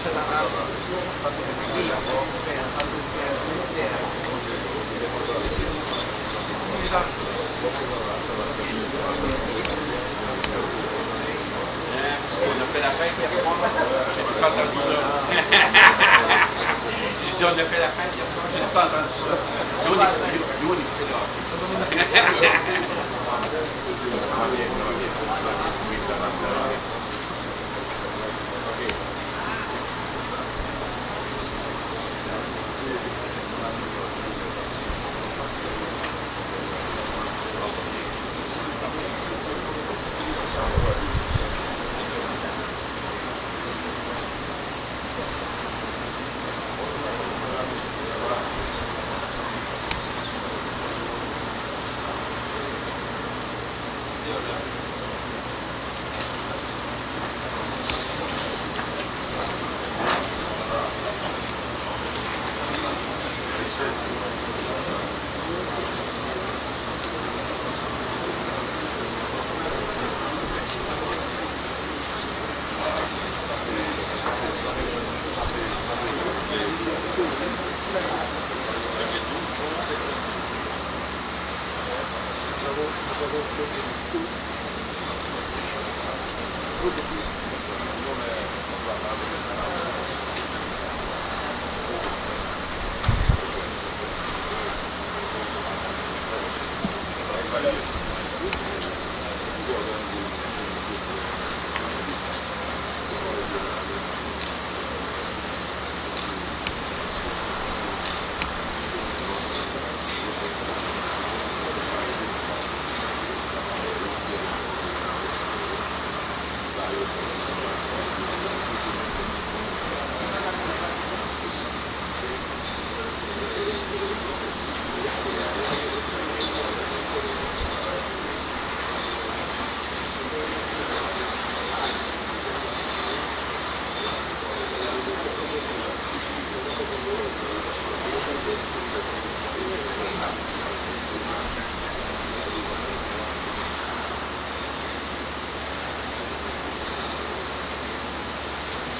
On a fait la fête hier soir. J'ai tout entendu ça. J'ai dit, on a fait la fête hier soir. J'ai tout entendu ça. Nous, on écoutait là.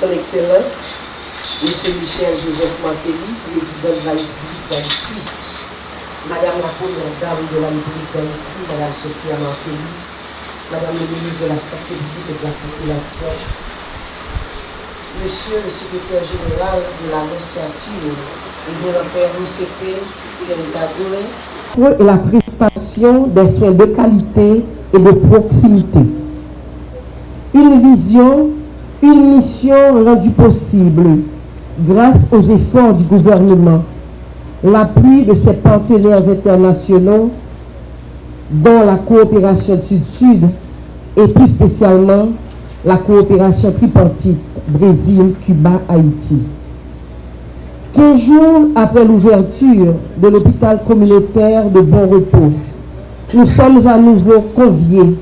Son Excellence, M. Michel Joseph Martelly, président de la République d'Haïti, Madame la Première Dame de la République d'Haïti, Madame Sophia Martelly, Madame le ministre de la Santé publique et de la Population, Monsieur le secrétaire général de la Nonciature, Père OCP, et la prestation des soins de qualité et de proximité. Une vision, une mission rendue possible grâce aux efforts du gouvernement, l'appui de ses partenaires internationaux, dont la coopération Sud-Sud et plus spécialement la coopération tripartite Brésil, Cuba, Haïti. 15 jours après l'ouverture de l'hôpital communautaire de Bon Repos, nous sommes à nouveau conviés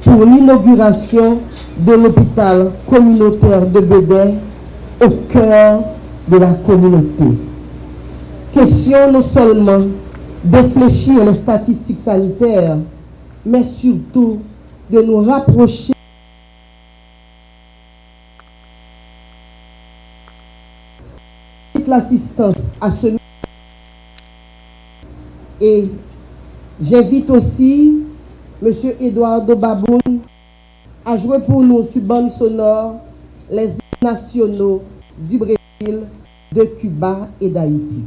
pour l'inauguration de l'hôpital communautaire de Bédé au cœur de la communauté. Question non seulement d'infléchir les statistiques sanitaires, mais surtout de nous rapprocher de l'assistance à ce niveau. Et j'invite aussi M. Eduardo Baboun à jouer pour nous sur bande sonore les hymnes nationaux du Brésil, de Cuba et d'Haïti.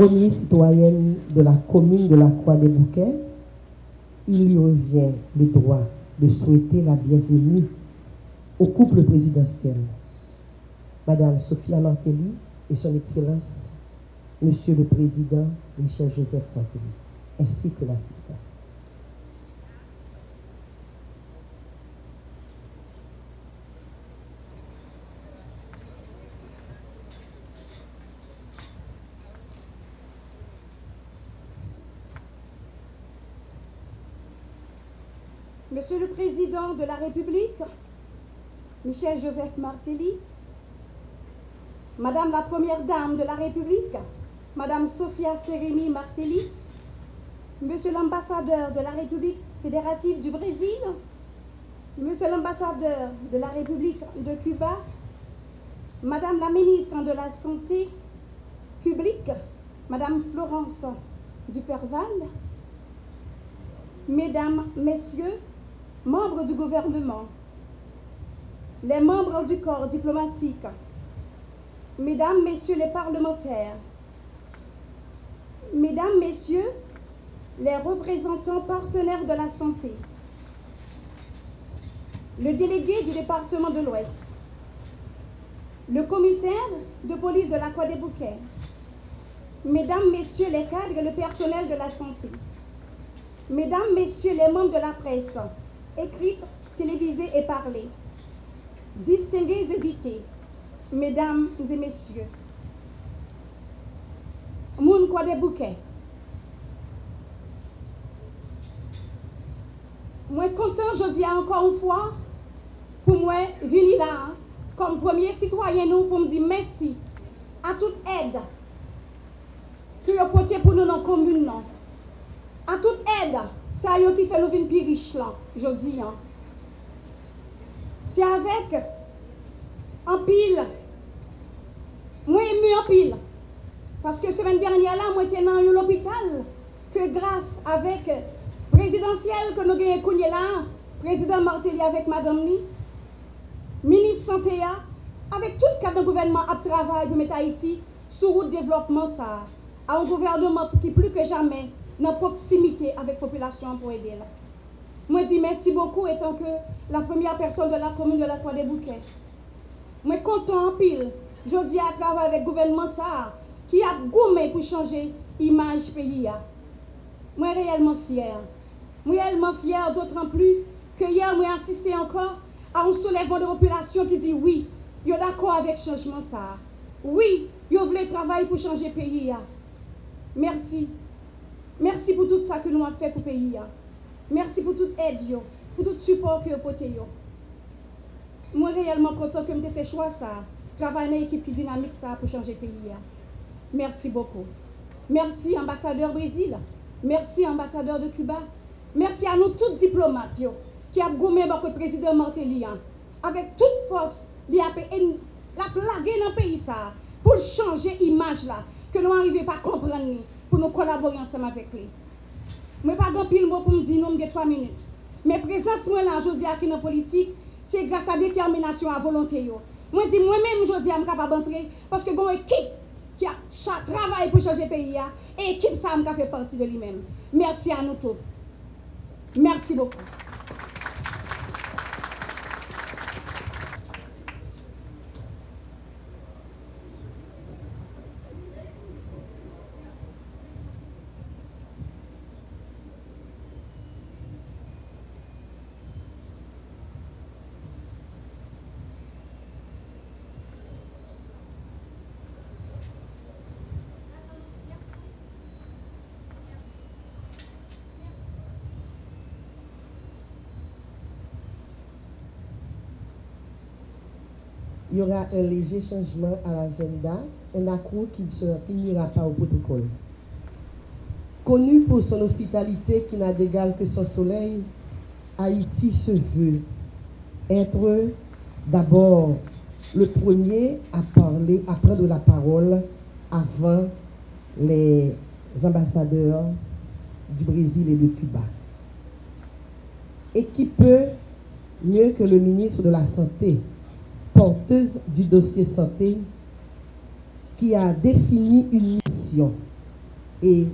première citoyenne de la commune de la Croix-des-Bouquets, il lui revient le droit de souhaiter la bienvenue au couple présidentiel, Madame Sophia Martelly et son Excellence, Monsieur le Président Michel Joseph Martelly, ainsi que l'assistance. Monsieur le Président de la République, Michel Joseph Martelly, Madame la Première Dame de la République, Madame Sophia Seremi Martelly, Monsieur l'Ambassadeur de la République fédérative du Brésil, Monsieur l'Ambassadeur de la République de Cuba, Madame la Ministre de la Santé publique, Madame Florence Duperval, Mesdames, Messieurs, membres du gouvernement, les membres du corps diplomatique, Mesdames, Messieurs les parlementaires, Mesdames, Messieurs les représentants partenaires de la santé, le délégué du département de l'Ouest, le commissaire de police de la Croix-des-Bouquets, Mesdames, Messieurs les cadres et le personnel de la santé, Mesdames, Messieurs les membres de la presse, écrite, télévisée et parlée, distingués invités, Mesdames et Messieurs, Moun Croix-des-Bouquets, moi content aujourd'hui encore une fois pour moi venir là comme premier citoyen nous pour me dire merci à toute aide que vous portez pour nous dans la commune. À toute aide, c'est à eux qui fait nous venir plus riches là, je dis. C'est avec en pile, moi ému en pile. Parce que semaine dernière là, moi j'étais dans l'hôpital, que grâce avec présidentielle que nous avons là, président Martelly avec madame Ni, ministre santé, avec tout le cadre de gouvernement à travail pour mettre Haïti sur route de développement ça, à un gouvernement qui plus que jamais dans proximité avec la population pour aider là. Moi dis merci beaucoup étant que la première personne de la commune de la Croix-des-Bouquets. Moi content en pile, je dis à travailler avec le gouvernement ça qui a gommé pour changer l'image pays. Moi réellement fier. Moi réellement fier d'autant plus que hier moi assisté encore à un soulèvement de population qui dit oui, yo d'accord avec le changement ça. Oui, yo voulez travailler pour changer pays. Merci. Merci pour tout ça que nous avons fait pour le pays. Merci pour toute aide, pour tout support que vous avez. Moi, réellement content que vous ayez fait choix ça. Travailler dans une équipe qui dynamique ça pour changer le pays. Merci beaucoup. Merci, ambassadeur Brésil. Merci, ambassadeur de Cuba. Merci à nous tous diplomates qui ont gommé le président Martelly. Avec toute force, il a la plagué dans le pays ça pour changer l'image là que nous n'arrivons pas à comprendre pour nous collaborer ensemble avec lui. Je ne pas grand pile mot pour me dire non de 3 minutes. Mais présence moi là aujourd'hui qui dans la politique, c'est grâce à détermination, à volonté. Moi dis moi-même aujourd'hui je suis capable d'entrer parce que bon équipe qui a travaillé pour changer le pays et équipe ça m'a fait partie de lui-même. Merci à nous tous. Merci beaucoup. Il y aura un léger changement à l'agenda, un accroc qui ne finira pas au protocole. Connu pour son hospitalité qui n'a d'égal que son soleil, Haïti se veut être d'abord le premier à parler, à prendre la parole avant les ambassadeurs du Brésil et de Cuba. Et qui peut, mieux que le ministre de la Santé, porteuse du dossier santé, qui a défini une mission et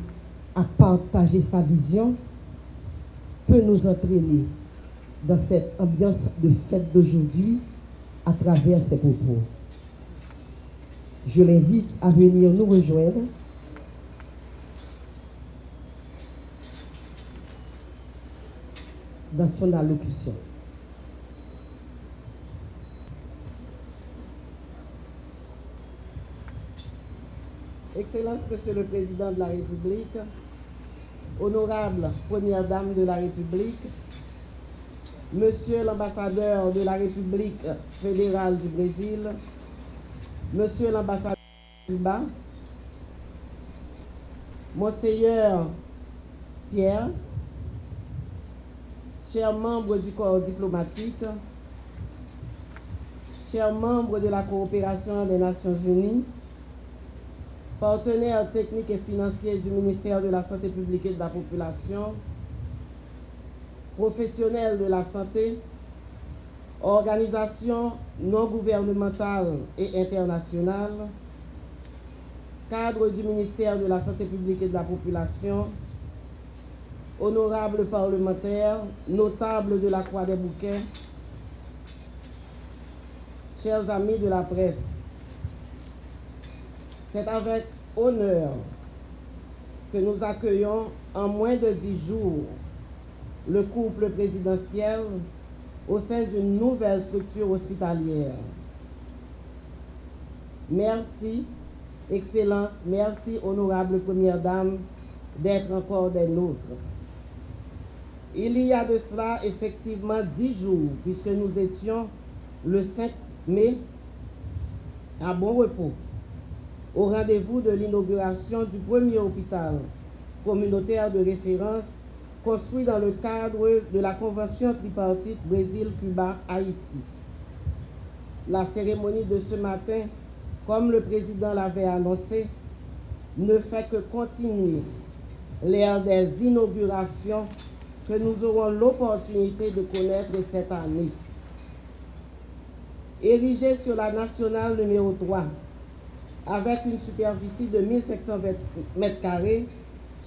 à partager sa vision peut nous entraîner dans cette ambiance de fête d'aujourd'hui à travers ses propos. Je l'invite à venir nous rejoindre dans son allocution. Excellence, Monsieur le Président de la République, honorable Première Dame de la République, Monsieur l'ambassadeur de la République fédérale du Brésil, Monsieur l'ambassadeur de Cuba, Monseigneur Pierre, chers membres du corps diplomatique, chers membres de la coopération des Nations Unies, partenaires techniques et financiers du ministère de la Santé publique et de la Population, professionnels de la santé, organisations non gouvernementales et internationales, cadres du ministère de la Santé publique et de la Population, honorables parlementaires, notables de la Croix des Bouquets, chers amis de la presse, c'est avec honneur que nous accueillons en moins de 10 jours le couple présidentiel au sein d'une nouvelle structure hospitalière. Merci, Excellence, merci, honorable Première Dame, d'être encore des nôtres. Il y a de cela effectivement 10 jours, puisque nous étions le 5 mai à Bon Repos, au rendez-vous de l'inauguration du premier hôpital communautaire de référence construit dans le cadre de la Convention tripartite Brésil-Cuba-Haïti. La cérémonie de ce matin, comme le président l'avait annoncé, ne fait que continuer l'ère des inaugurations que nous aurons l'opportunité de connaître cette année. Érigé sur la nationale numéro 3, avec une superficie de 1520 mètres carrés,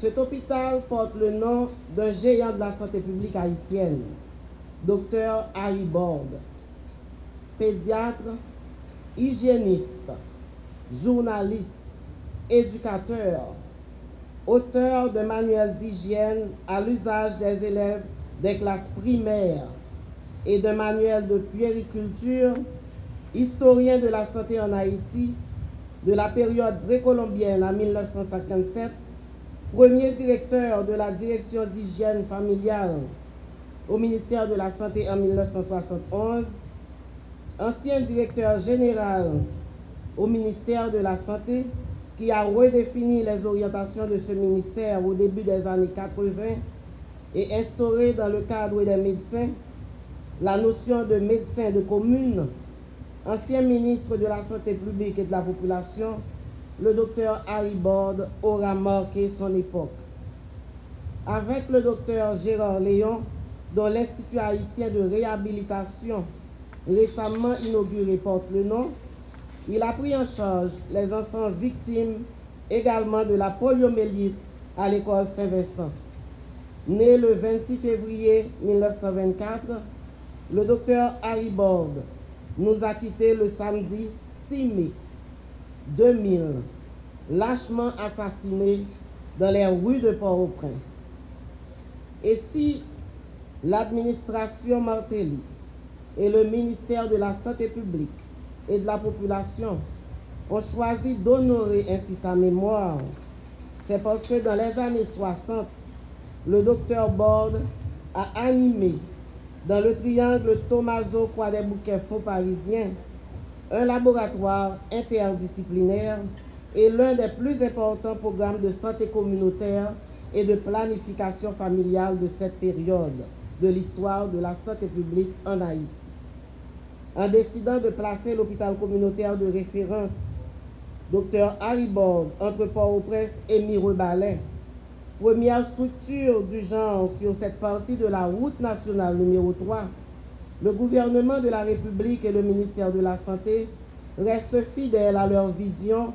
cet hôpital porte le nom d'un géant de la santé publique haïtienne, Dr Harry Borde, pédiatre, hygiéniste, journaliste, éducateur, auteur de manuels d'hygiène à l'usage des élèves des classes primaires et de manuels de puériculture, historien de la santé en Haïti, de la période précolombienne à 1957, premier directeur de la direction d'hygiène familiale au ministère de la Santé en 1971, ancien directeur général au ministère de la Santé qui a redéfini les orientations de ce ministère au début des années 80 et instauré dans le cadre des médecins la notion de médecin de commune. Ancien ministre de la Santé publique et de la Population, le docteur Harry Borde aura marqué son époque. Avec le docteur Gérard Léon, dont l'Institut haïtien de réhabilitation récemment inauguré porte le nom, il a pris en charge les enfants victimes également de la poliomyélite à l'école Saint-Vincent. Né le 26 février 1924, le docteur Harry Borde nous a quittés le samedi 6 mai 2000, lâchement assassiné dans les rues de Port-au-Prince. Et si l'administration Martelly et le ministère de la Santé publique et de la Population ont choisi d'honorer ainsi sa mémoire, c'est parce que dans les années 60, le docteur Borde a animé dans le triangle Thomaso Croix des Bouquets Fonds parisien un laboratoire interdisciplinaire et l'un des plus importants programmes de santé communautaire et de planification familiale de cette période de l'histoire de la santé publique en Haïti. En décidant de placer l'hôpital communautaire de référence Dr Harry Borde entre Port-au-Prince et Mirebalais, première structure du genre sur cette partie de la route nationale numéro 3, le gouvernement de la République et le ministère de la Santé restent fidèles à leur vision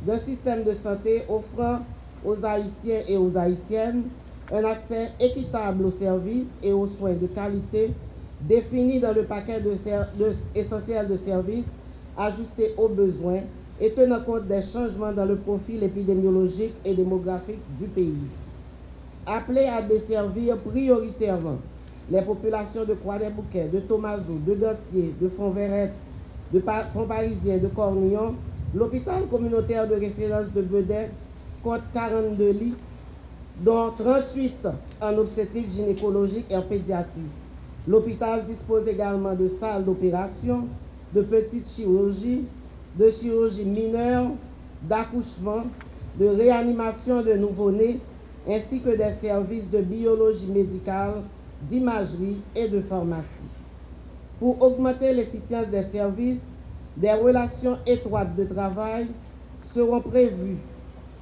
d'un système de santé offrant aux Haïtiens et aux Haïtiennes un accès équitable aux services et aux soins de qualité définis dans le paquet essentiel de services ajustés aux besoins et tenant compte des changements dans le profil épidémiologique et démographique du pays. Appelé à desservir prioritairement les populations de Croix-des-Bouquets, de Thomazeau, de Gantier, de Font-Verret, de Font-Parisien, de Cornillon, l'hôpital communautaire de référence de Bedey compte 42 lits, dont 38 en obstétrique gynécologique et en pédiatrie. L'hôpital dispose également de salles d'opération, de petites chirurgies, de chirurgie mineure, d'accouchement, de réanimation de nouveau-nés, ainsi que des services de biologie médicale, d'imagerie et de pharmacie. Pour augmenter l'efficience des services, des relations étroites de travail seront prévues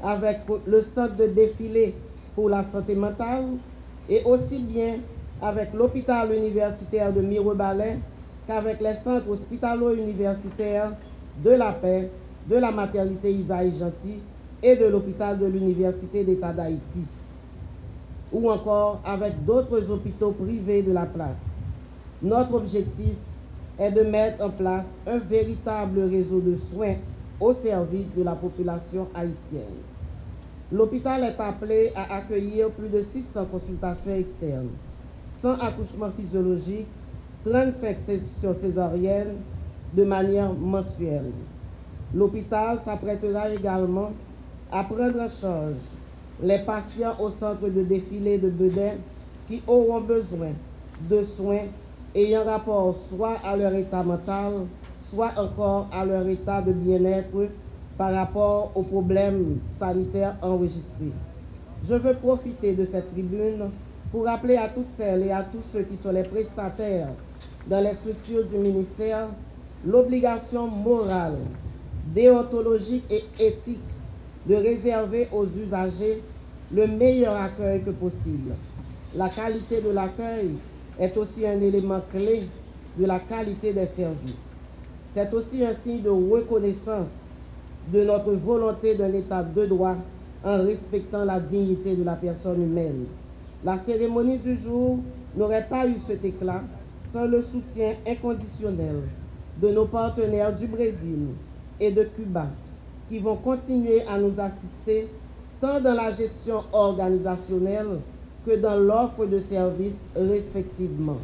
avec le centre de défilé pour la santé mentale et aussi bien avec l'hôpital universitaire de Mirebalais qu'avec les centres hospitalo-universitaires de la Paix, de la maternité Isaïe Gentil et de l'hôpital de l'Université d'État d'Haïti, ou encore avec d'autres hôpitaux privés de la place. Notre objectif est de mettre en place un véritable réseau de soins au service de la population haïtienne. L'hôpital est appelé à accueillir plus de 600 consultations externes, 100 accouchements physiologiques, 35 sessions césariennes de manière mensuelle. L'hôpital s'apprêtera également à prendre en charge les patients au centre de défilé de Bedey qui auront besoin de soins ayant rapport soit à leur état mental, soit encore à leur état de bien-être par rapport aux problèmes sanitaires enregistrés. Je veux profiter de cette tribune pour rappeler à toutes celles et à tous ceux qui sont les prestataires dans les structures du ministère l'obligation morale, déontologique et éthique de réserver aux usagers le meilleur accueil que possible. La qualité de l'accueil est aussi un élément clé de la qualité des services. C'est aussi un signe de reconnaissance de notre volonté d'un État de droit en respectant la dignité de la personne humaine. La cérémonie du jour n'aurait pas eu cet éclat sans le soutien inconditionnel de nos partenaires du Brésil et de Cuba, qui vont continuer à nous assister tant dans la gestion organisationnelle que dans l'offre de services respectivement.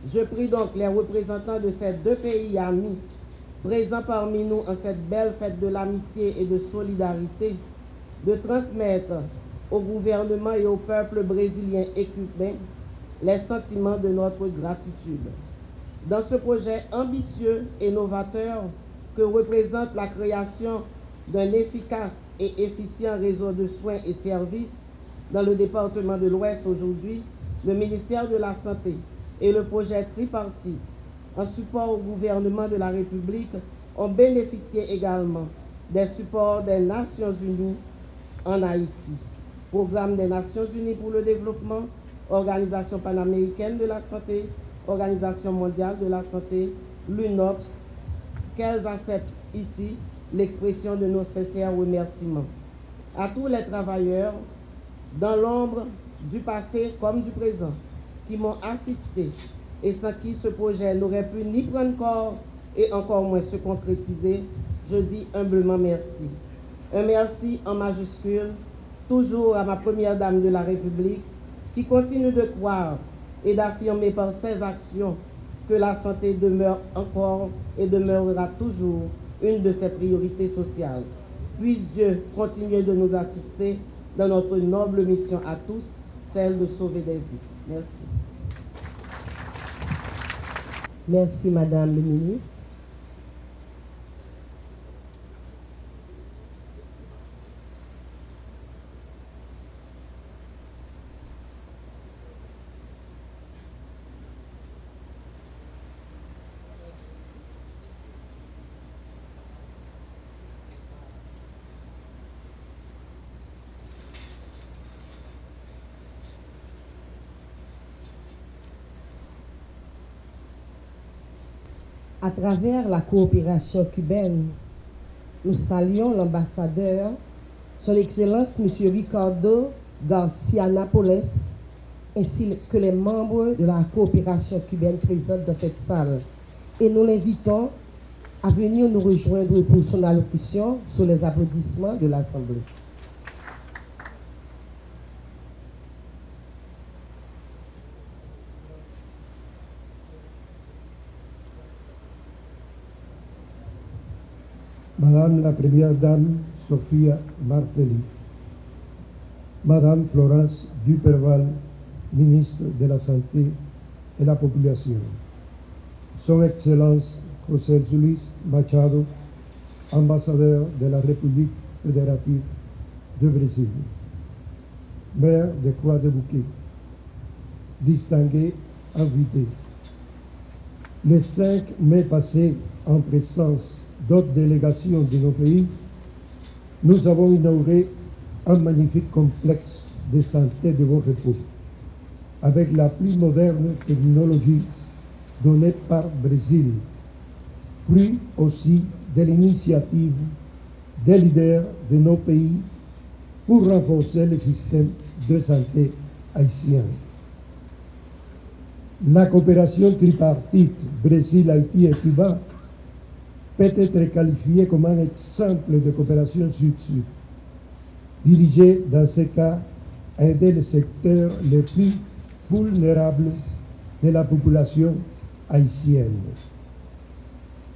Je prie donc les représentants de ces deux pays amis, présents parmi nous en cette belle fête de l'amitié et de solidarité, de transmettre au gouvernement et au peuple brésilien et cubain les sentiments de notre gratitude. Dans ce projet ambitieux et novateur que représente la création d'un efficace et efficient réseau de soins et services dans le département de l'Ouest aujourd'hui, le ministère de la Santé et le projet tripartite en support au gouvernement de la République ont bénéficié également des supports des Nations Unies en Haïti, Programme des Nations Unies pour le développement, Organisation panaméricaine de la santé, Organisation mondiale de la santé, l'UNOPS, qu'elles acceptent ici l'expression de nos sincères remerciements. À tous les travailleurs, dans l'ombre du passé comme du présent, qui m'ont assisté et sans qui ce projet n'aurait pu ni prendre corps et encore moins se concrétiser, je dis humblement merci. Un merci en majuscule, toujours à ma première dame de la République, qui continue de croire et d'affirmer par ses actions que la santé demeure encore et demeurera toujours une de ses priorités sociales. Puisse Dieu continuer de nous assister dans notre noble mission à tous, celle de sauver des vies. Merci. Merci, Madame le ministre. À travers la coopération cubaine, nous saluons l'ambassadeur Son Excellence M. Ricardo Garcia Napoles, ainsi que les membres de la coopération cubaine présents dans cette salle. Et nous l'invitons à venir nous rejoindre pour son allocution sous les applaudissements de l'Assemblée. Madame la Première Dame Sofia Martelly, Madame Florence Duperval, Ministre de la Santé et la Population, Son Excellence José Luis Machado, Ambassadeur de la République fédérative de Brésil, Maire de Croix-de-Bouquet, distingués invités. Le 5 mai passé, en présence d'autres délégations de nos pays, nous avons inauguré un magnifique complexe de santé de Bon Repos, avec la plus moderne technologie donnée par Brésil, fruit aussi de l'initiative des leaders de nos pays pour renforcer le système de santé haïtien. La coopération tripartite Brésil, Haïti et Cuba peut être qualifiée comme un exemple de coopération sud-sud, dirigée dans ce cas à aider les secteurs les plus vulnérables de la population haïtienne.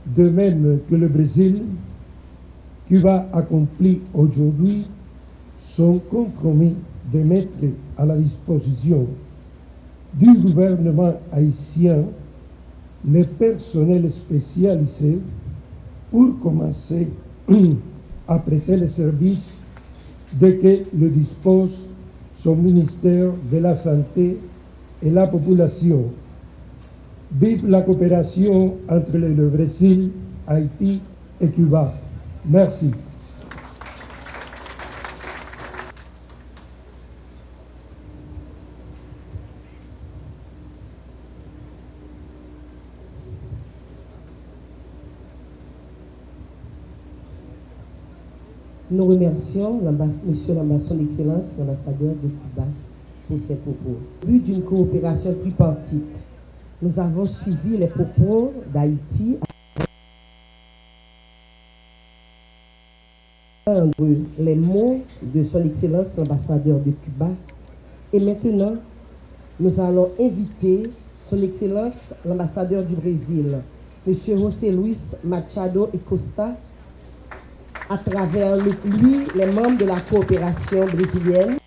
De même que le Brésil, Cuba accomplit aujourd'hui son compromis de mettre à la disposition du gouvernement haïtien les personnels spécialisés pour commencer à prêter les services dès que le dispose son ministère de la Santé et la Population. Vive la coopération entre le Brésil, Haïti et Cuba. Merci. Nous remercions Monsieur l'ambassadeur d'Excellence, l'ambassadeur de Cuba, pour ses propos. Au but d'une coopération tripartite, nous avons suivi les propos d'Haïti les mots de son Excellence l'ambassadeur de Cuba. Et maintenant, nous allons inviter son Excellence l'ambassadeur du Brésil, M. José Luis Machado et Costa, à travers lui, les membres de la coopération brésilienne.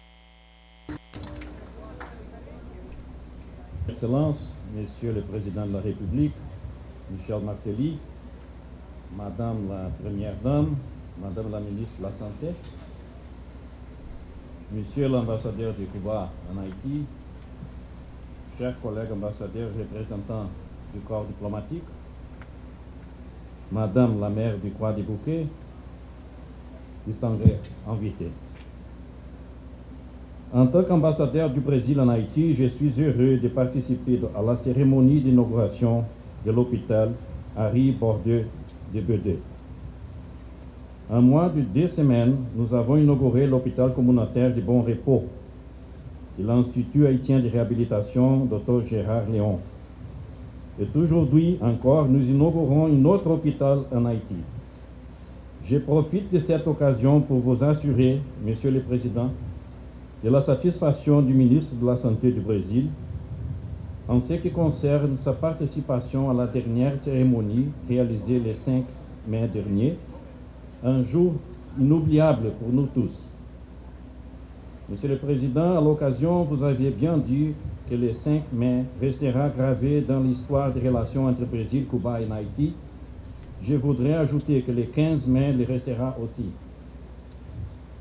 Excellence, Monsieur le Président de la République, Michel Martelly, Madame la Première Dame, Madame la Ministre de la Santé, Monsieur l'ambassadeur de Cuba en Haïti, chers collègues ambassadeurs représentants du corps diplomatique, Madame la maire du Croix-de-Bouquet, distingués invités. En tant qu'ambassadeur du Brésil en Haïti, je suis heureux de participer à la cérémonie d'inauguration de l'hôpital Henri Bordeaux de Bedeux. En moins de 2 semaines, nous avons inauguré l'hôpital communautaire de Bon Repos et l'Institut haïtien de réhabilitation Dr Gérard Léon. Et aujourd'hui encore, nous inaugurons un autre hôpital en Haïti. Je profite de cette occasion pour vous assurer, Monsieur le Président, de la satisfaction du ministre de la Santé du Brésil en ce qui concerne sa participation à la dernière cérémonie réalisée le 5 mai dernier, un jour inoubliable pour nous tous. Monsieur le Président, à l'occasion, vous aviez bien dit que le 5 mai restera gravé dans l'histoire des relations entre Brésil, Cuba et Haïti. Je voudrais ajouter que le 15 mai le restera aussi.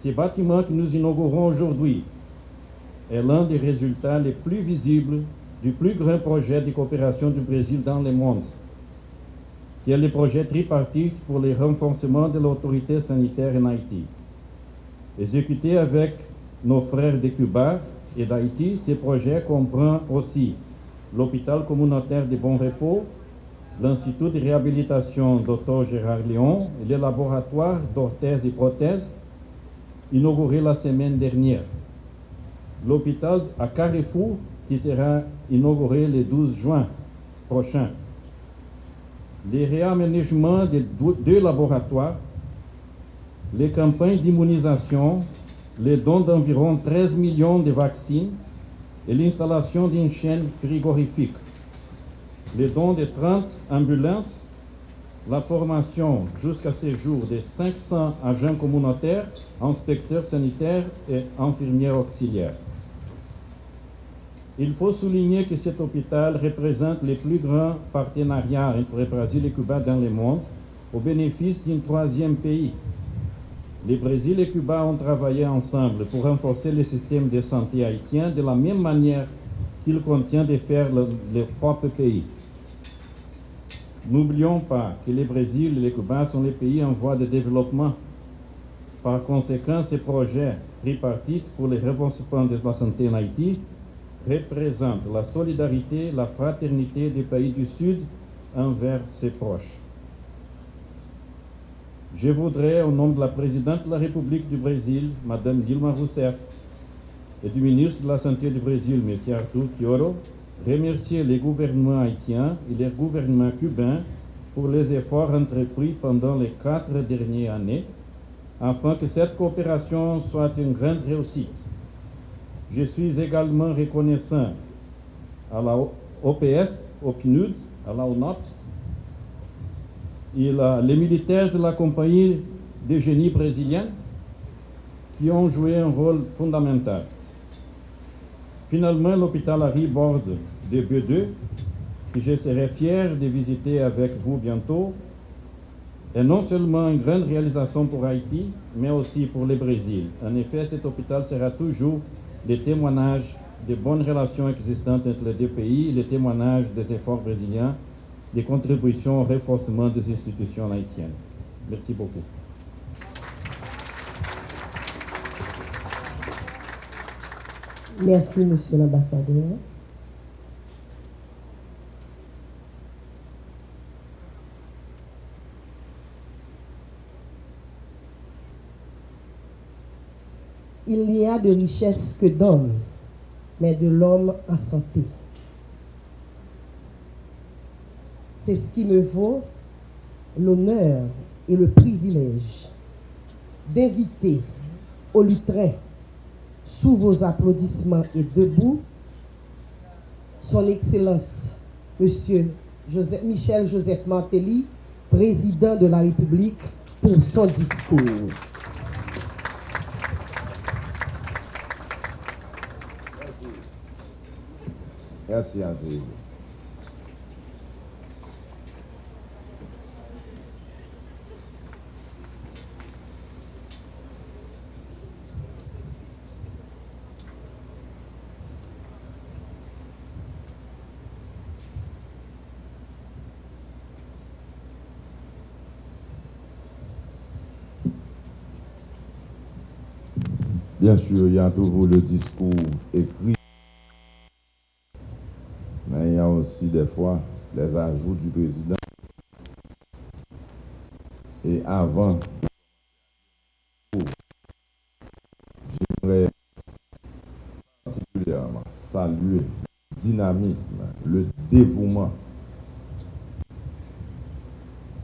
Ce bâtiment que nous inaugurons aujourd'hui est l'un des résultats les plus visibles du plus grand projet de coopération du Brésil dans le monde, qui est le projet tripartite pour le renforcement de l'autorité sanitaire en Haïti. Exécuté avec nos frères de Cuba et d'Haïti, ce projet comprend aussi l'hôpital communautaire de Bon Repos, l'Institut de réhabilitation Dr Gérard Léon et le laboratoire d'orthèses et prothèses, inauguré la semaine dernière. L'hôpital à Carrefour qui sera inauguré le 12 juin prochain. Les réaménagements de 2 laboratoires, les campagnes d'immunisation, les dons d'environ 13 millions de vaccins et l'installation d'une chaîne frigorifique, les dons de 30 ambulances, la formation jusqu'à ce jour de 500 agents communautaires, inspecteurs sanitaires et infirmières auxiliaires. Il faut souligner que cet hôpital représente le plus grand partenariat entre le Brésil et Cuba dans le monde au bénéfice d'un 3e pays. Le Brésil et Cuba ont travaillé ensemble pour renforcer le système de santé haïtien de la même manière qu'il contient de faire leur propre pays. N'oublions pas que le Brésil et le Cuba sont les pays en voie de développement. Par conséquent, ces projets tripartites pour le renforcement de la santé en Haïti représentent la solidarité, la fraternité des pays du Sud envers ses proches. Je voudrais, au nom de la présidente de la République du Brésil, Mme Dilma Rousseff, et du ministre de la Santé du Brésil, M. Arthur Quioro, remercier les gouvernements haïtiens et les gouvernements cubains pour les efforts entrepris pendant les 4 dernières années, afin que cette coopération soit une grande réussite. Je suis également reconnaissant à la OPS, au PNUD, à la ONOPS, et les militaires de la compagnie de génie brésilienne qui ont joué un rôle fondamental. Finalement, l'hôpital Harry Borde de B2, que je serai fier de visiter avec vous bientôt, est non seulement une grande réalisation pour Haïti, mais aussi pour le Brésil. En effet, cet hôpital sera toujours le témoignage des bonnes relations existantes entre les 2 pays, le témoignage des efforts brésiliens, des contributions au renforcement des institutions haïtiennes. Merci beaucoup. Merci, monsieur l'ambassadeur. Il n'y a de richesse que d'hommes, mais de l'homme en santé. C'est ce qui me vaut l'honneur et le privilège d'inviter au lutrin, sous vos applaudissements et debout, son Excellence, Monsieur Michel Joseph Martelly, président de la République, pour son discours. Merci, Angélique. Bien sûr, il y a toujours le discours écrit, mais il y a aussi des fois les ajouts du président. Et avant, j'aimerais particulièrement saluer le dynamisme, le dévouement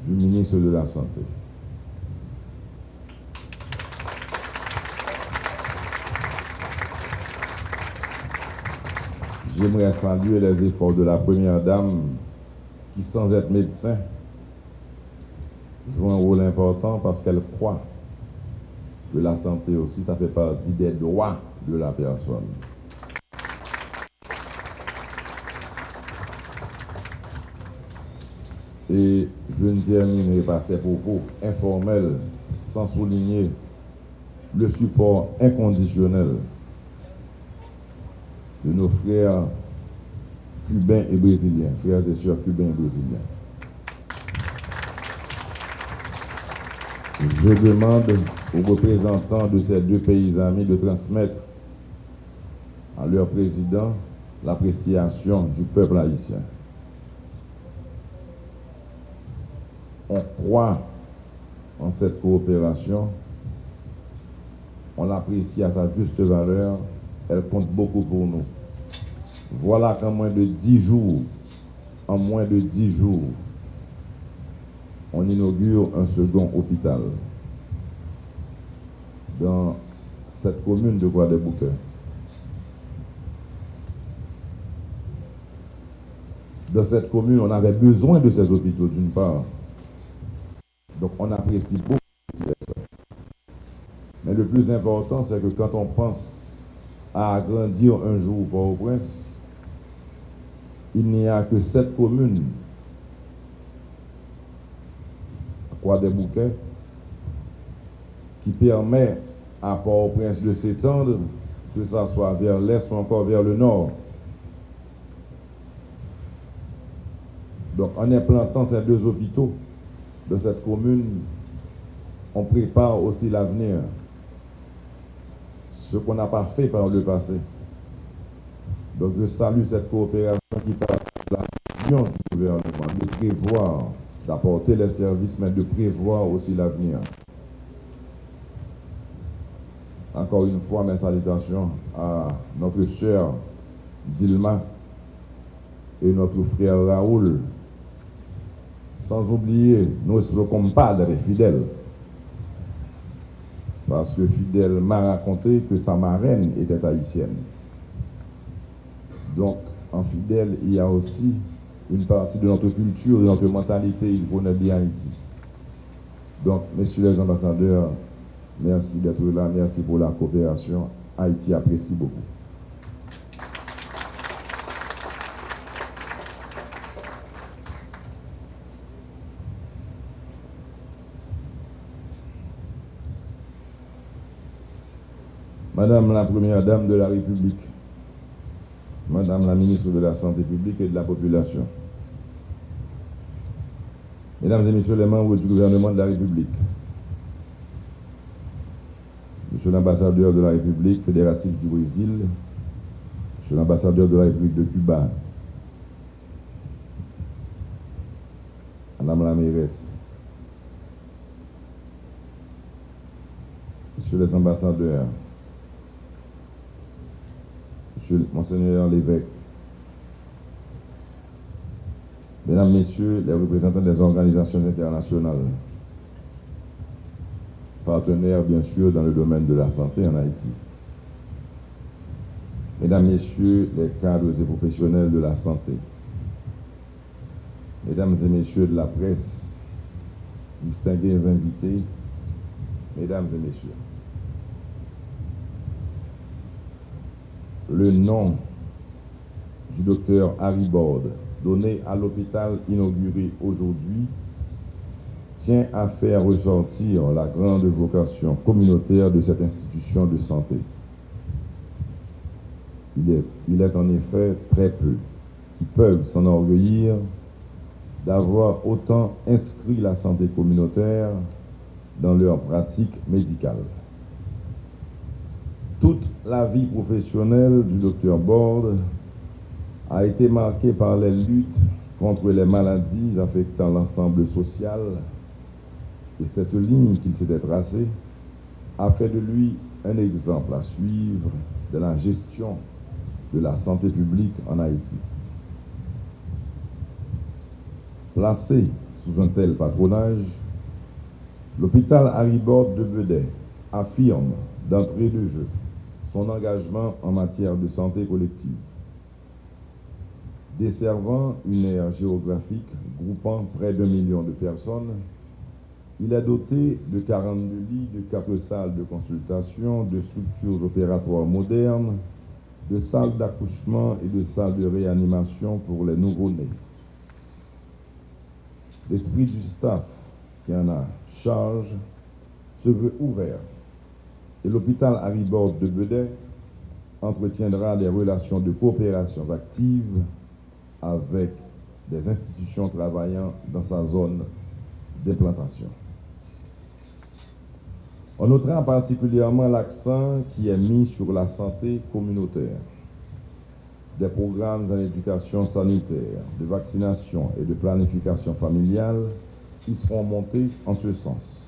du ministre de la Santé. J'aimerais saluer les efforts de la Première Dame qui, sans être médecin, joue un rôle important parce qu'elle croit que la santé aussi, ça fait partie des droits de la personne. Et je ne terminerai pas ces propos informels sans souligner le support inconditionnel de nos frères cubains et brésiliens, frères et sœurs cubains et brésiliens. Je demande aux représentants de ces 2 pays amis de transmettre à leur président l'appréciation du peuple haïtien. On croit en cette coopération, on l'apprécie à sa juste valeur, elle compte beaucoup pour nous. Voilà qu'en moins de 10 jours, on inaugure un second hôpital dans cette commune de Croix-des-Bouquets. Dans cette commune, on avait besoin de ces hôpitaux d'une part. Donc on apprécie beaucoup. Mais le plus important, c'est que quand on pense à agrandir un jour Port-au-Prince, il n'y a que cette commune, Croix-des-Bouquets, qui permet à Port-au-Prince de s'étendre, que ce soit vers l'est ou encore vers le nord. Donc en implantant ces deux hôpitaux de cette commune, on prépare aussi l'avenir. Ce qu'on n'a pas fait par le passé. Donc je salue cette coopération qui part de la vision du gouvernement, de prévoir, d'apporter les services, mais de prévoir aussi l'avenir. Encore une fois, mes salutations à notre sœur Dilma et notre frère Raoul, sans oublier notre compadre Fidèle. Parce que Fidèle m'a raconté que sa marraine était haïtienne. Donc, en Fidèle, il y a aussi une partie de notre culture, de notre mentalité, il connaît bien Haïti. Donc, messieurs les ambassadeurs, merci d'être là, merci pour la coopération. Haïti apprécie beaucoup. Madame la Première Dame de la République, Madame la Ministre de la Santé publique et de la Population, Mesdames et Messieurs les membres du gouvernement de la République, Monsieur l'ambassadeur de la République fédérative du Brésil, Monsieur l'ambassadeur de la République de Cuba, Madame la mairesse, Messieurs les ambassadeurs, Monsieur Monseigneur l'évêque, Mesdames, Messieurs les représentants des organisations internationales, partenaires bien sûr dans le domaine de la santé en Haïti, Mesdames, Messieurs les cadres et professionnels de la santé, Mesdames et Messieurs de la presse, distingués invités, Mesdames et Messieurs, le nom du docteur Harry Borde, donné à l'hôpital inauguré aujourd'hui, tient à faire ressortir la grande vocation communautaire de cette institution de santé. Il est en effet très peu qui peuvent s'enorgueillir d'avoir autant inscrit la santé communautaire dans leur pratique médicale. Toute la vie professionnelle du docteur Borde a été marquée par les luttes contre les maladies affectant l'ensemble social, et cette ligne qu'il s'était tracée a fait de lui un exemple à suivre de la gestion de la santé publique en Haïti. Placé sous un tel patronage, l'hôpital Harry Borde de Bedey affirme d'entrée de jeu son engagement en matière de santé collective. Desservant une aire géographique groupant près d'1 million de personnes, il est doté de 42 lits, de 4 salles de consultation, de structures opératoires modernes, de salles d'accouchement et de salles de réanimation pour les nouveau-nés. L'esprit du staff qui en a charge se veut ouvert, et l'hôpital Harry Borde de Bedey entretiendra des relations de coopération actives avec des institutions travaillant dans sa zone d'implantation. On notera particulièrement l'accent qui est mis sur la santé communautaire. Des programmes en éducation sanitaire, de vaccination et de planification familiale qui seront montés en ce sens.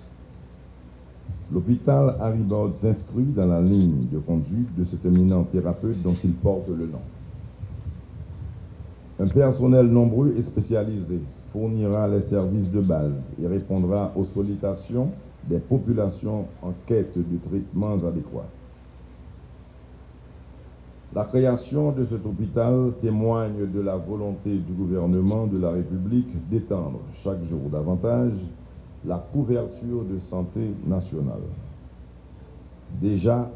L'hôpital Harry Borde s'inscrit dans la ligne de conduite de cet éminent thérapeute dont il porte le nom. Un personnel nombreux et spécialisé fournira les services de base et répondra aux sollicitations des populations en quête de traitements adéquats. La création de cet hôpital témoigne de la volonté du gouvernement de la République d'étendre chaque jour davantage la couverture de santé nationale. Déjà,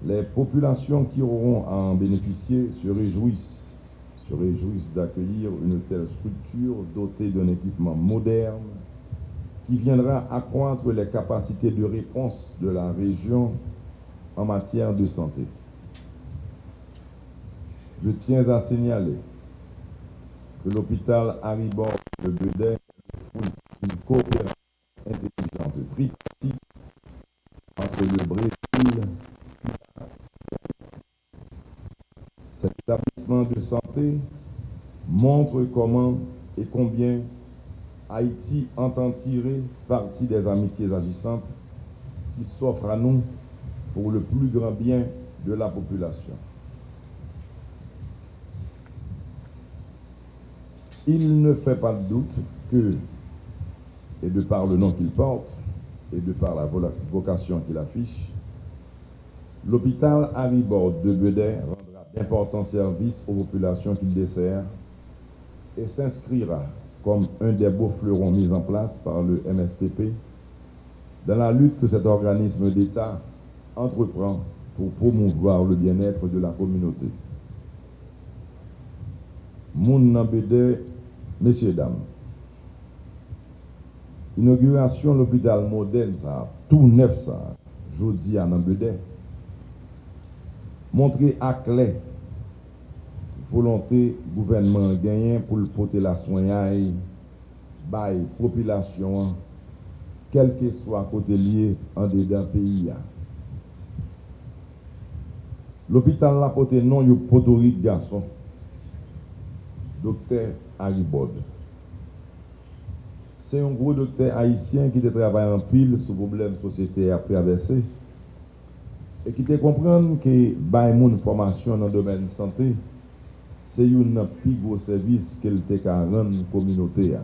les populations qui auront à en bénéficier se réjouissent d'accueillir une telle structure dotée d'un équipement moderne qui viendra accroître les capacités de réponse de la région en matière de santé. Je tiens à signaler que l'hôpital Harry Borde de Bedey est une coopération intelligente tripartite entre le Brésil. Cet établissement de santé montre comment et combien Haïti entend tirer parti des amitiés agissantes qui s'offrent à nous pour le plus grand bien de la population. Il ne fait pas de doute que, et de par le nom qu'il porte, et de par la vocation qu'il affiche, l'hôpital Harry Borde de Bedey rendra d'importants services aux populations qu'il dessert et s'inscrira comme un des beaux fleurons mis en place par le MSPP dans la lutte que cet organisme d'État entreprend pour promouvoir le bien-être de la communauté. Moun nan Bedey, messieurs, dames, inauguration de l'hôpital moderne, ça, tout neuf, ça, jeudi à Bedey, montrer à clé volonté gouvernement gagné pour le porter la soignaille by population, quel que soit côté lié en dedans pays. L'hôpital l'a porté non yo potorique garçon. Docteur Harry Borde. C'est un gros docteur haïtien qui travaille en pile sur problème société à traverser et qui te comprendre que bay moun formation dans le domaine de santé, c'est un plus gros service qu'elle te rendre communauté.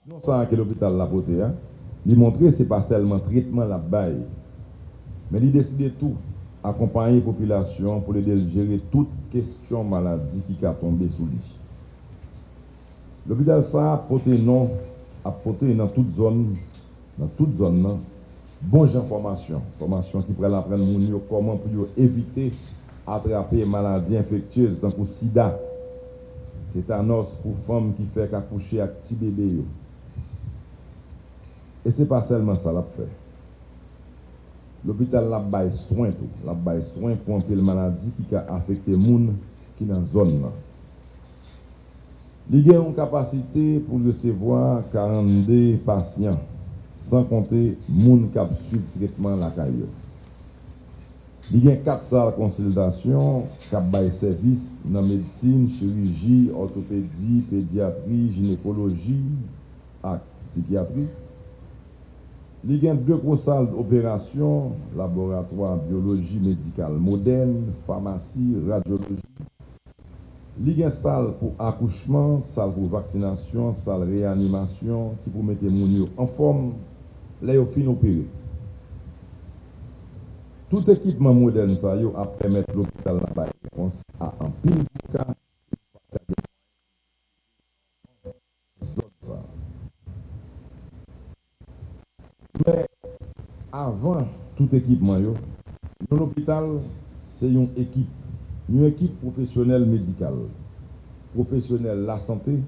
Non ça que l'hôpital l'a porté, lui montrer c'est pas seulement traitement la baille, mais il décide tout accompagner la population pour les gérer toute question maladie qui a tombé sous lui. L'hôpital ça a porté non, a porté dans toute zone bonne formation qui pourrait apprendre comment pour éviter attraper maladies infectieuses comme le sida, tétanos pour femmes qui fait qu'accoucher avec petit bébé. Et c'est pas seulement ça l'a fait. L'hôpital l'a bail soin pour un peu de maladie qui a affecté les gens qui sont dans la zone. Il a une capacité pour recevoir 42 patients, sans compter les gens qui ont suivi le traitement la caillou. Il y a 4 salles de consultation qui ont des services dans la médecine, chirurgie, orthopédie, pédiatrie, gynécologie et psychiatrie. Il y a 2 grosses salles d'opération, laboratoire biologie médicale moderne, pharmacie, radiologie. Il y a une salle pour accouchement, salle pour vaccination, salle réanimation qui pour mettre les gens en forme, là ils fin opérer. Tout équipement moderne ça a permettre l'hôpital la réponse à un pile de cas. Mais avant tout équipement, l'hôpital, c'est une équipe professionnelle médicale, professionnelle la santé,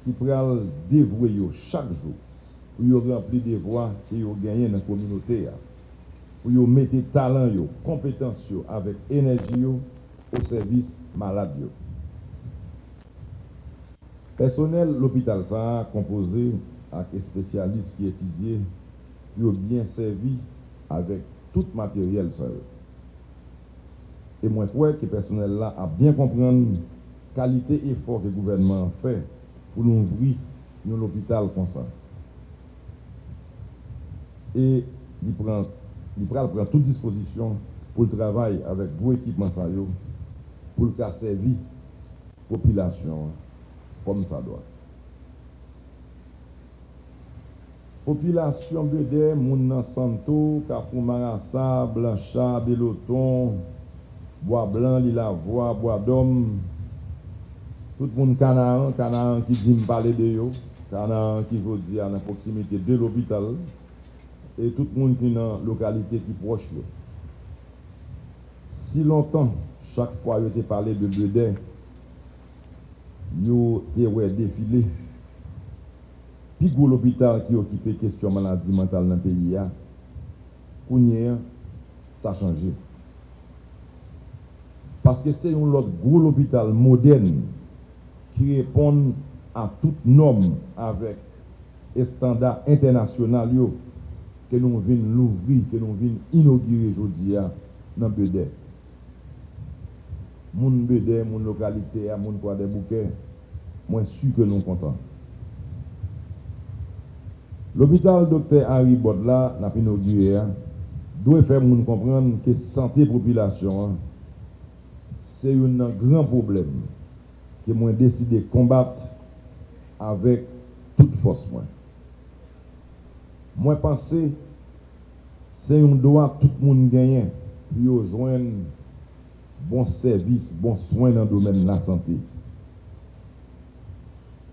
qui pourra dévouer chaque jour pour remplir des voies que vous gagnez dans la communauté, pour mettre talent, compétences avec énergie au service malade. Personnel, l'hôpital ça composé avec des spécialistes qui étudient bien servi avec tout matériel. Et moi, je crois que le personnel là a bien compris la qualité et effort que le gouvernement fait pour nous ouvrir l'hôpital comme ça. et il prend toute disposition pour le travail avec vos équipements pour le servir la population comme ça doit. Population Bedé, Moun Santo, Kafou Marassa, Blanchard, Beloton, Bois Blanc, Lilavoie, Bois d'Homme, tout le monde Canaan qui dit me parler de yo, Canaan qui veut dire à la proximité de l'hôpital, et tout le monde qui est dans la localité qui est proche. Si longtemps, chaque fois que tu parlé de Bedé, yo te défilé. Puis gros l'hôpital qui occupe la question maladie mentale dans le pays, ça a changé. Parce que c'est un autre gros hôpital moderne qui répond à toutes normes avec les standards internationaux que nous venons l'ouvrir, que nous venons inaugurer aujourd'hui dans Bedé. Moun Bedé, mon localité, mon quoi des bouquets, moi sûr que nous sommes contents. L'hôpital Dr Harry Bodla n'a pas inauguré, doit faire nous comprendre que la santé de la population, c'est un grand problème que moi décidé de combattre avec toute force. Moi pense que c'est un droit tout le monde gagne pour joindre bon service, bon soin dans le domaine de la santé.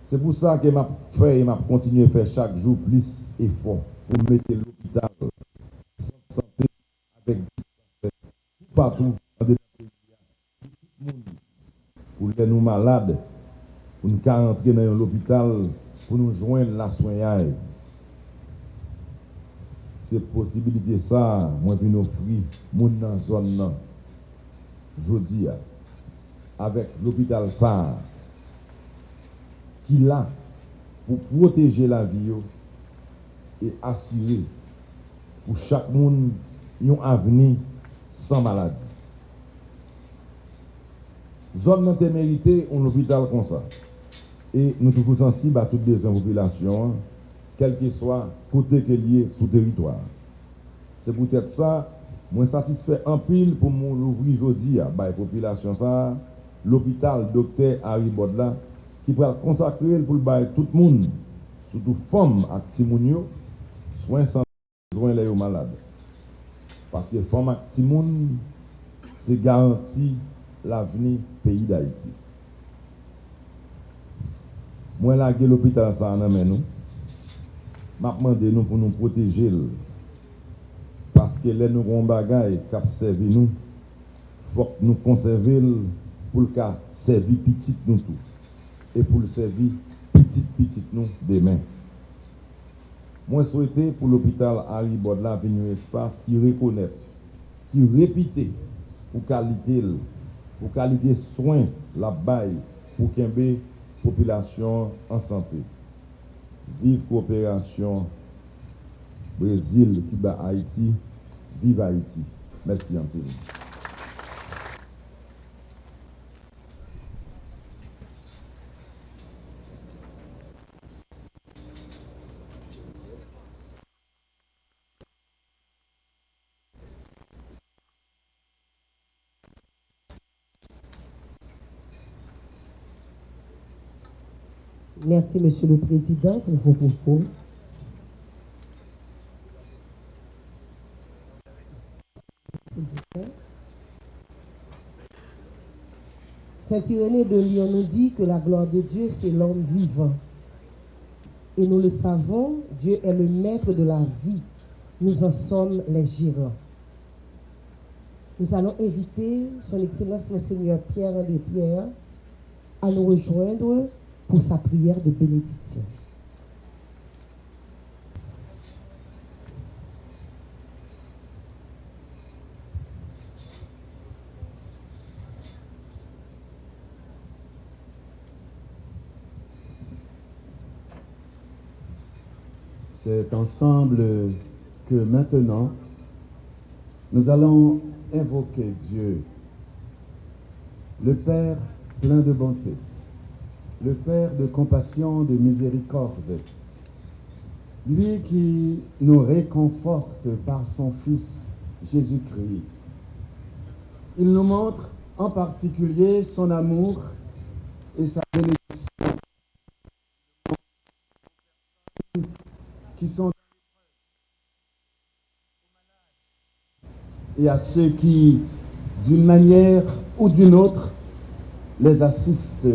C'est pour ça que je continue à faire chaque jour plus d'efforts pour mettre l'hôpital en santé avec partout dans le pays. Pour les nous malades, pour nous rentrer dans l'hôpital, pour nous joindre la soignage. C'est possibilité ça, moi je offrir mon dans zone jeudi avec l'hôpital ça qui là pour protéger la vie et assurer pour chaque monde un avenir sans maladie. Zone non mérité un hôpital comme ça. Et nous sommes sensibles à toutes les populations, quel que soit côté que lié sous territoire. C'est peut-être ça, moi satisfait en pile pour l'ouvrir aujourd'hui à la population ça, l'hôpital Dr Harry Bodla qui va consacrer pour le bail tout le monde, surtout femmes et petits moun, soins sans besoin les malades. Parce que femmes et petits moun, c'est garanti l'avenir pays d'Haïti. Moi là que l'hôpital ça en amène nous. M'a demandé nous pour nous protéger parce que les nous avons bagaille qui servi nous, faut que nous conserver pour le cas servir petit nous tout. Et pour le servir petit nous demain. Moi souhaité pour l'hôpital Harry Bodla venir un espace qui reconnaît, qui répète pour qualité soin la baille pour qu'une population en santé. Vive coopération Brésil, Cuba, Haïti, vive Haïti. Merci un peu. Merci, Monsieur le Président, pour vos propos. Saint Irénée de Lyon nous dit que la gloire de Dieu, c'est l'homme vivant. Et nous le savons, Dieu est le maître de la vie. Nous en sommes les gérants. Nous allons inviter Son Excellence Monseigneur Pierre-André Pierre à nous rejoindre pour sa prière de bénédiction. C'est ensemble que maintenant, nous allons invoquer Dieu, le Père plein de bonté, le Père de compassion, de miséricorde, lui qui nous réconforte par son Fils Jésus-Christ. Il nous montre en particulier son amour et sa bénédiction qui sont et à ceux qui, d'une manière ou d'une autre, les assistent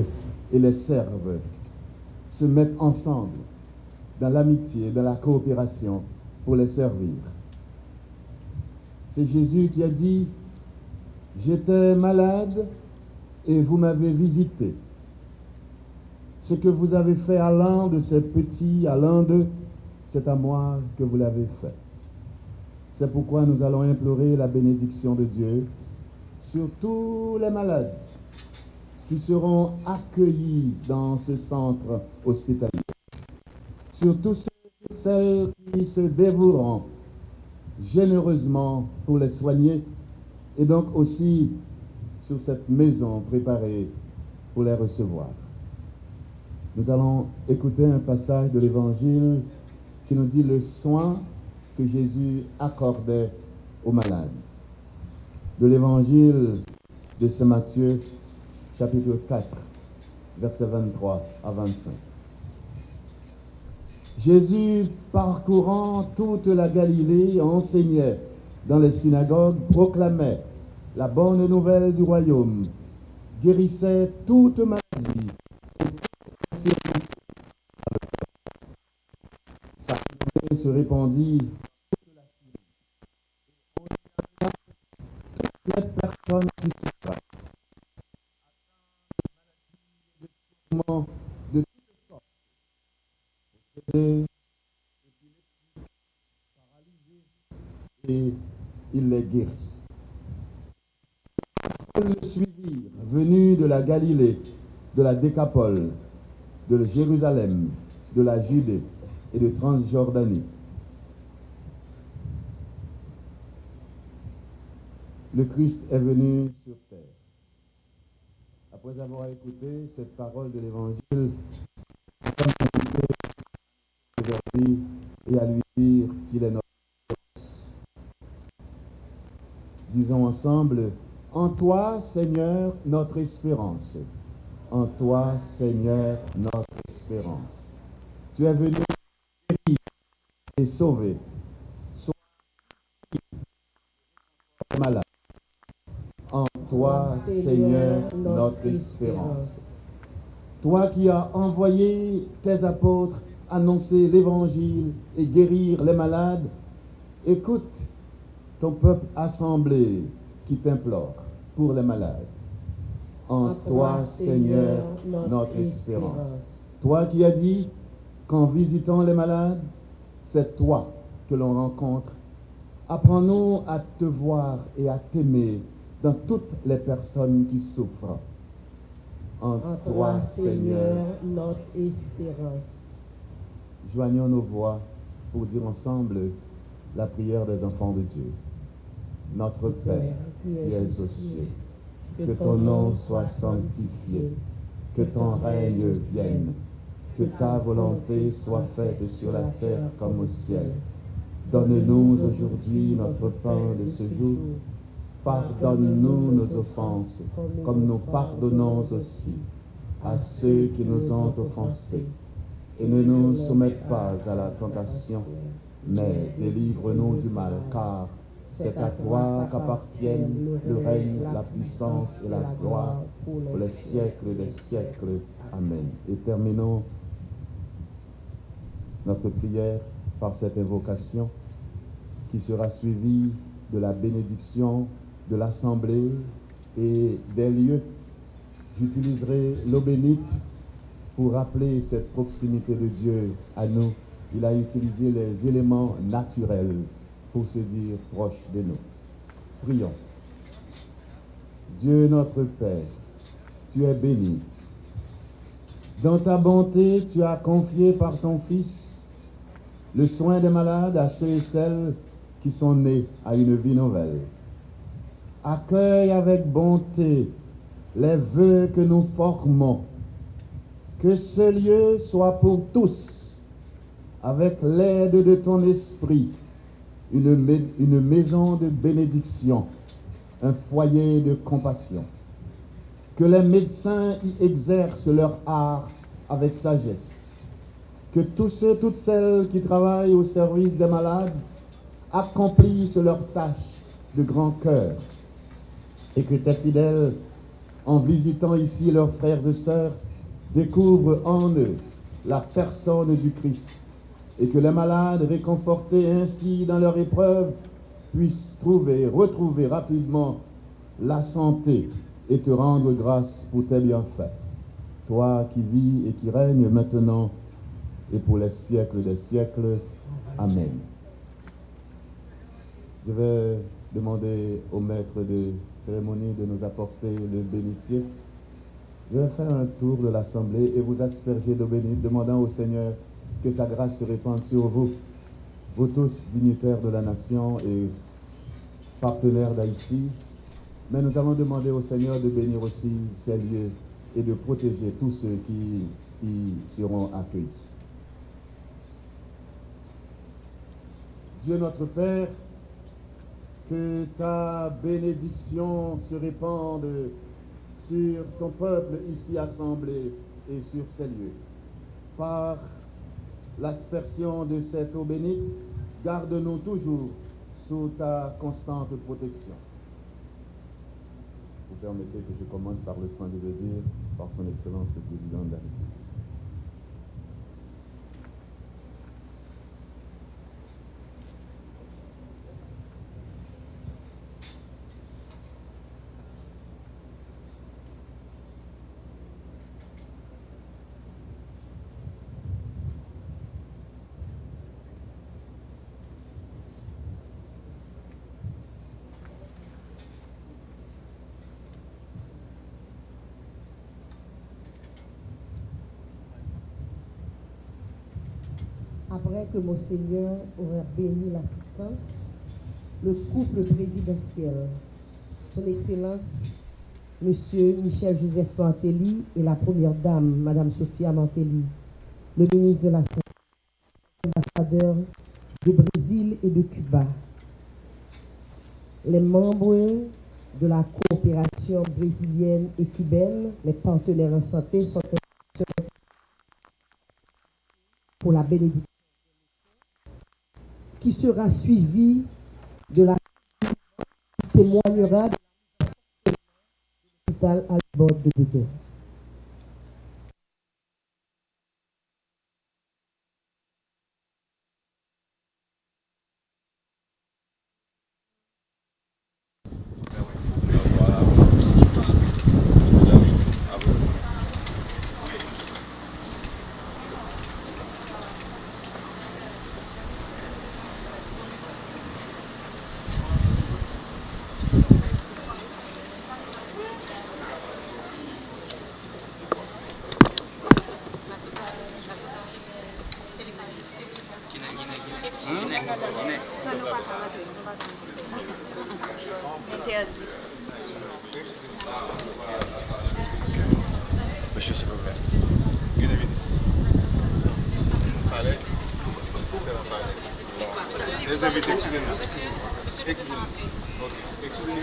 et les servent, se mettent ensemble dans l'amitié, dans la coopération pour les servir. C'est Jésus qui a dit « J'étais malade et vous m'avez visité. Ce que vous avez fait à l'un de ces petits, à l'un d'eux, c'est à moi que vous l'avez fait. » C'est pourquoi nous allons implorer la bénédiction de Dieu sur tous les malades qui seront accueillis dans ce centre hospitalier, sur tous ceux et celles qui se dévoueront généreusement pour les soigner, et donc aussi sur cette maison préparée pour les recevoir. Nous allons écouter un passage de l'Évangile qui nous dit le soin que Jésus accordait aux malades. De l'Évangile de Saint Matthieu, chapitre 4, versets 23 à 25. Jésus, parcourant toute la Galilée, enseignait dans les synagogues, proclamait la bonne nouvelle du royaume, guérissait toute maladie, sa renommée se répandit toutes les personnes qui souffrent de toutes sortes, et il les guérit. Ils le suivirent, venus de la Galilée, de la Décapole, de Jérusalem, de la Judée et de Transjordanie. Le Christ est venu sur terre. Après avoir écouté cette parole de l'Évangile, nous sommes invités vers lui et à lui dire qu'il est notre force. Disons ensemble, en toi, Seigneur, notre espérance. En toi, Seigneur, notre espérance. Tu es venu guérir et sauver. Sois malade. En toi, Seigneur, notre espérance. Toi qui as envoyé tes apôtres annoncer l'Évangile et guérir les malades, écoute ton peuple assemblé qui t'implore pour les malades. En toi, Seigneur, notre espérance. Toi qui as dit qu'en visitant les malades, c'est toi que l'on rencontre. Apprends-nous à te voir et à t'aimer dans toutes les personnes qui souffrent. En toi, Seigneur, notre espérance. Joignons nos voix pour dire ensemble la prière des enfants de Dieu. Notre Père, qui es aux cieux, que ton nom soit sanctifié, que ton règne vienne, que ta volonté soit faite sur la terre comme au ciel. Donne-nous aujourd'hui notre pain de ce jour. Pardonne-nous nos offenses, comme nous pardonnons aussi à ceux qui nous ont offensés. Et ne nous soumette pas à la tentation, mais délivre-nous du mal, car c'est à toi qu'appartiennent le règne, la puissance et la gloire pour les siècles des siècles. Amen. Et terminons notre prière par cette invocation qui sera suivie de la bénédiction de l'assemblée et des lieux. J'utiliserai l'eau bénite pour rappeler cette proximité de Dieu à nous. Il a utilisé les éléments naturels pour se dire proche de nous. Prions. Dieu notre Père, tu es béni. Dans ta bonté, tu as confié par ton Fils le soin des malades à ceux et celles qui sont nés à une vie nouvelle. Accueille avec bonté les vœux que nous formons. Que ce lieu soit pour tous avec l'aide de ton esprit, une maison de bénédiction, un foyer de compassion. Que les médecins y exercent leur art avec sagesse. Que tous ceux, toutes celles qui travaillent au service des malades accomplissent leur tâche de grand cœur. Et que tes fidèles, en visitant ici leurs frères et sœurs, découvrent en eux la personne du Christ. Et que les malades, réconfortés ainsi dans leur épreuve, puissent retrouver rapidement la santé et te rendre grâce pour tes bienfaits. Toi qui vis et qui règnes maintenant et pour les siècles des siècles. Amen. Je vais demander au maître de cérémonie de nous apporter le bénitier. Je vais faire un tour de l'assemblée et vous asperger d'eau bénite, demandant au Seigneur que sa grâce se répande sur vous, vous tous dignitaires de la nation et partenaires d'Haïti. Mais nous allons demander au Seigneur de bénir aussi ces lieux et de protéger tous ceux qui y seront accueillis. Dieu notre Père, que ta bénédiction se répande sur ton peuple ici assemblé et sur ces lieux. Par l'aspersion de cette eau bénite, garde-nous toujours sous ta constante protection. Vous permettez que je commence par le sang, je veux dire, par son Excellence le Président de la République. Après que Monseigneur aurait béni l'assistance, le couple présidentiel, son Excellence Monsieur Michel-Joseph Mantelli et la Première Dame, Madame Sophia Mantelli, le ministre de la Santé, l'ambassadeur du Brésil et de Cuba, les membres de la coopération brésilienne et cubaine, les partenaires en santé sont pour la bénédiction qui sera suivi de la qui témoignera de l'hôpital à bord de Bédé. Monsieur, s'il vous plaît. Guinée-Vide. Allez. Les invités, excusez-nous. Excusez-nous. Excusez-nous,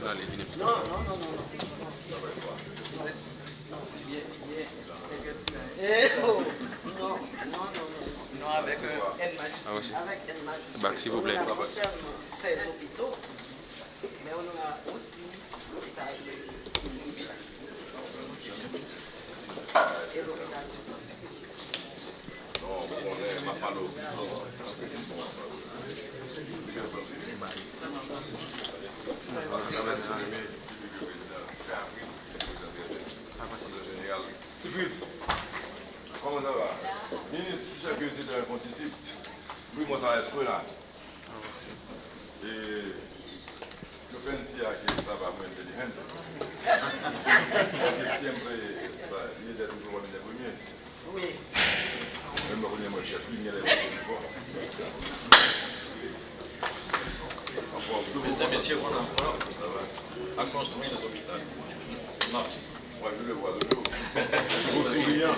Non, avec N majuscule. Avec N majuscule. Bac, s'il vous plaît. On a non seulement 16 hôpitaux, mais on a aussi l'hôpital civil et l'hôpital comment ça va? Ministre, tu sais que c'est un participe. Oui, moi, ça reste là. Et je pense que ça va moins intelligent. Porque siempre il est toujours le premier. Oui. Même le premier, moi, je suis venu à la Mesdames et messieurs, mon enfant a construit les hôpitaux. Mars. Moi, je le vois toujours. Souriant.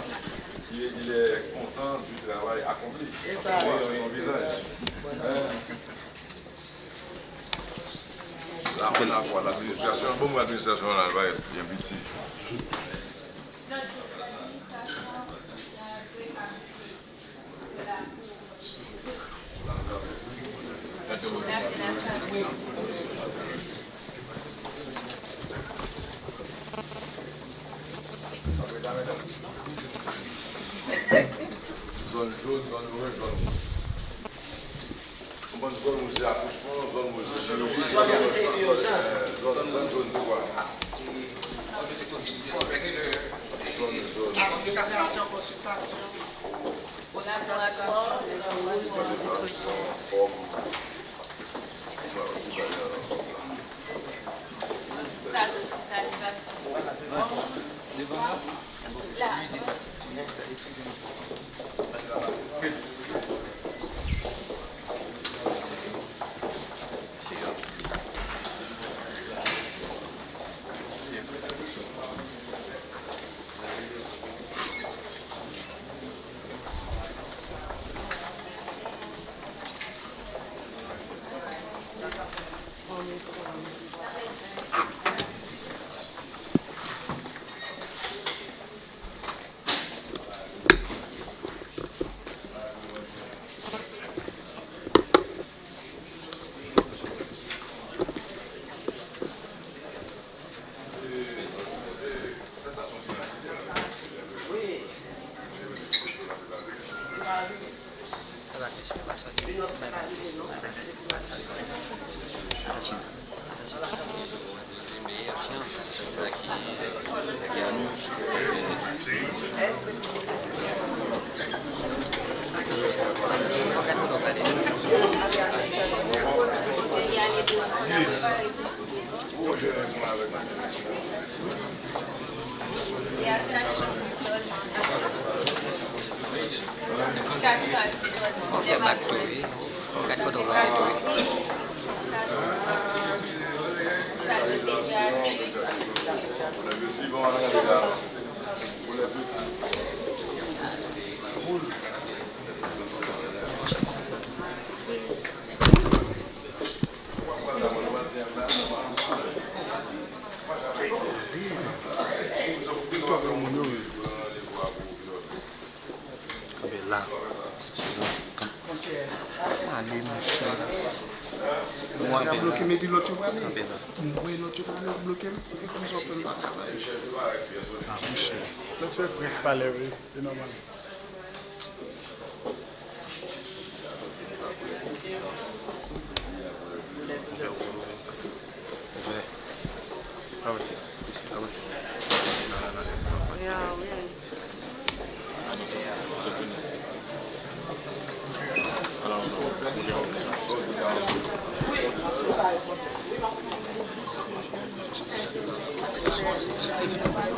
Il est content du travail accompli. Et ça, son visage. Là, on a quoi? L'administration, bon, l'administration, elle va être bien petite. Zone jaune, zone rouge, zone rouge. Bonne zone où c'est accouchement, zone où c'est chirurgie, zone jaune, c'est quoi? Zone jaune. consultation. Laboratoire, salle d'hospitalisation. Là. Ah,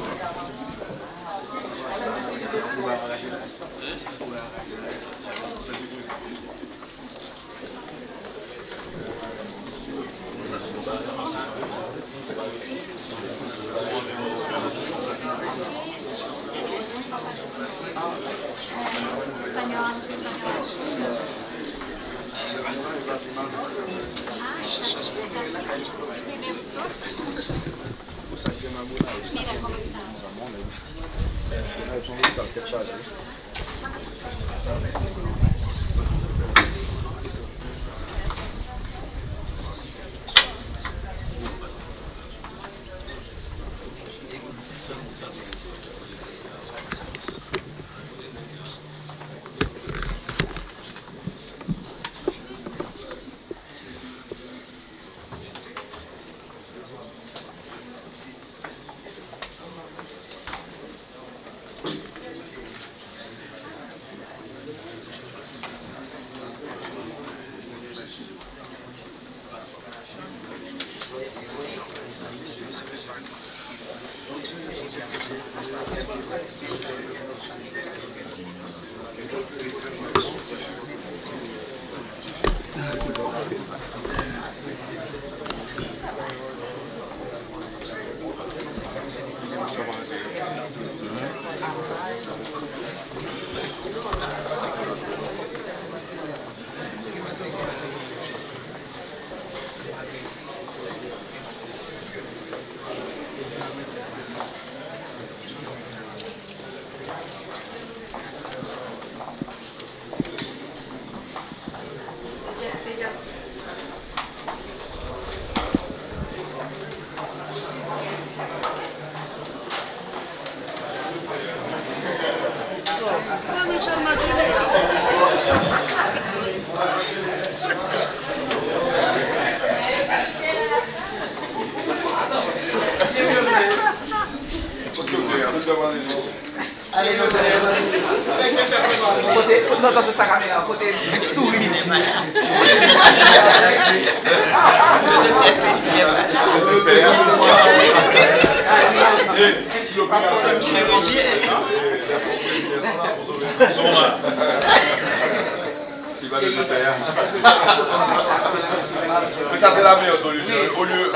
Mais ça, c'est la meilleure solution. Au lieu.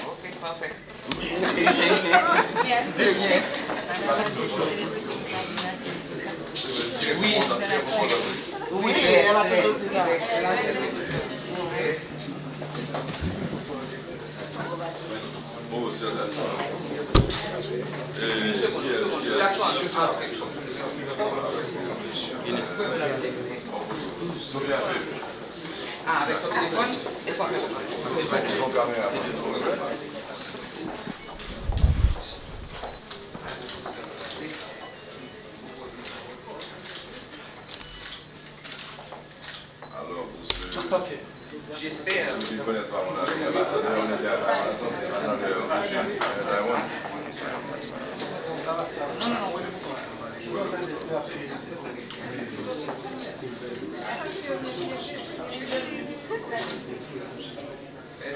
Ok, parfait. Oui, on a toujours dit ça. Oh, c'est là. Ah, avec ton téléphone et son Alors, j'espère. ceux qui ne connaissent pas mon avis, on était à Taïwan.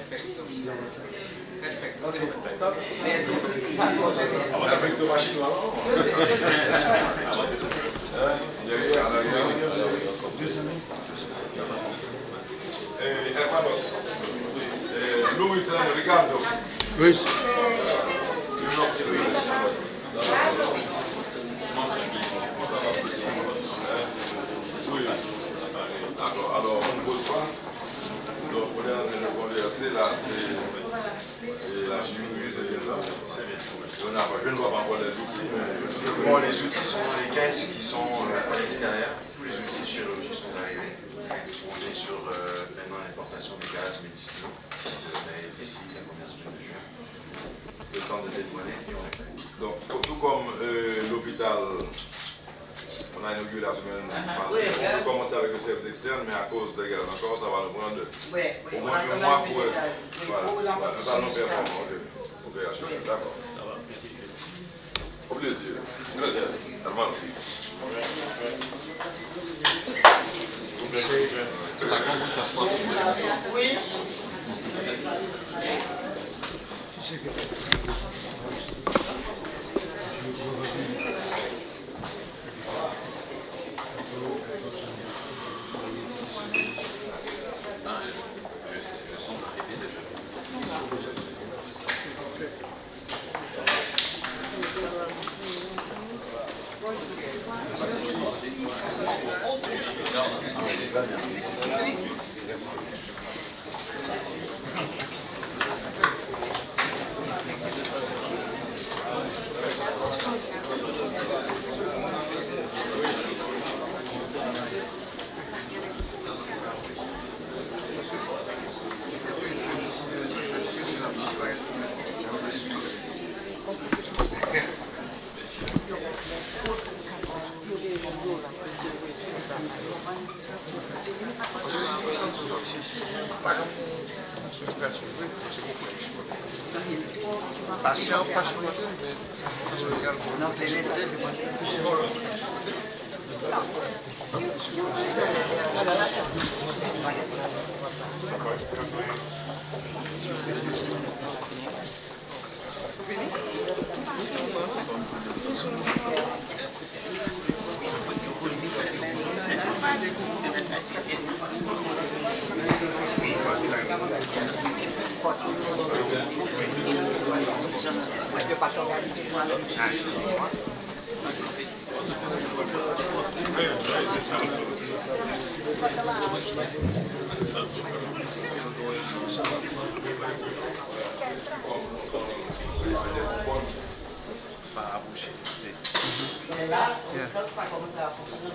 Perfecto. Perfecto. Merci. Avec de machines, alors. Je sais. Hermanos, Luis and Ricardo. Luis. Oui. D'accord, alors on ne pose pas. Donc, on est en train de converser là, c'est la chimie, c'est bien ça. Je ne vois pas encore les outils, mais. Bon, les outils sont dans les caisses qui sont à l'extérieur. Tous les outils de chirurgie sont arrivés. On est sur maintenant l'importation des gaz médicinaux d'ici la première semaine de juin. Le temps de dédouaner et on est prêt. Donc, tout comme l'hôpital, on a inauguré la semaine passée, on peut commencer avec le service externe, mais à cause des gaz encore, ça va nous prendre au moins un mois pour être. Voilà, nous allons faire opération. D'accord. Ça va, merci. Au plaisir. Gracias. Hermano, sí. Oui. Passear apaixonado não tem Pas à boucher. Et là, quand ça commence à fonctionner,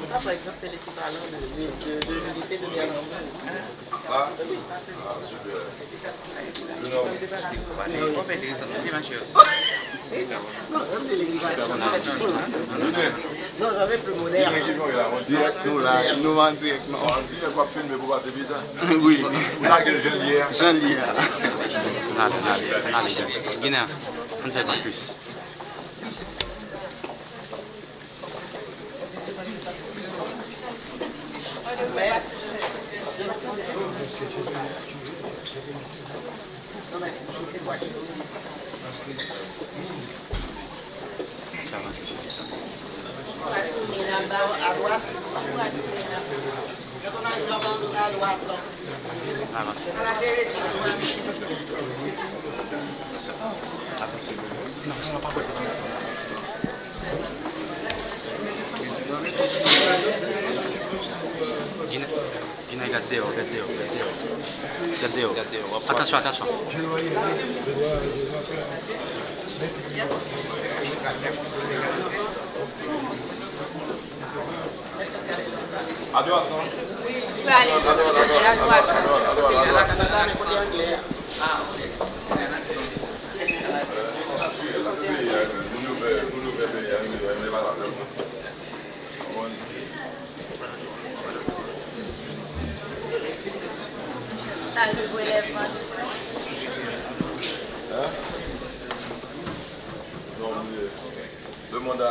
ça, par exemple, c'est l'équivalent de l'unité de Néerlandais. Ça, oui, ça c'est non, c'est l'équivalent. Non, j'avais plus moderne. Direct nous là, nous en direct. Non. On filmer pour passer vite. Oui. Vous avez jeune lierre. Jeune lierre. Allez, Guinée, on ne fait pas plus. Ça va, c'est plus ça. Et là-bas, à droite. Quand on arrive là-bas, on est à droite. Ah, merci. À la direction. Non, ça va pas passer. Guinée, Gaddeo. Attention. À droite, non? Tu peux aller à droite. T'as le relèvement de ça. Hein? Non, demande à...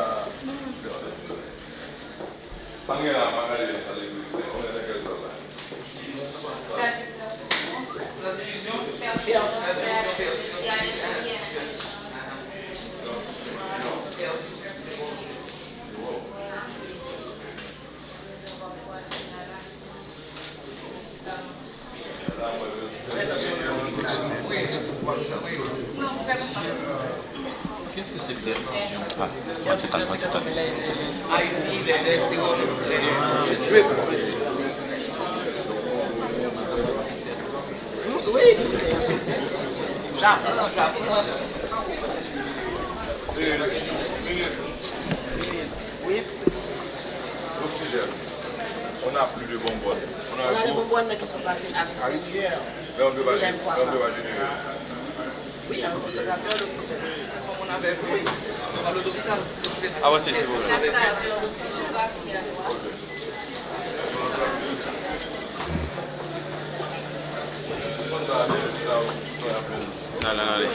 Qu'est-ce que c'est que c'est pas. Oui. Oui. L'oxygène. On n'a plus de bonbonnes. On a des bonbonnes qui sont passées à l'extérieur. Mais on ne peut pas générer. Oui, un conservateur d'oxygène. Comme on avait pris à l'hôpital. Ah ouais, c'est bon. Non, allez.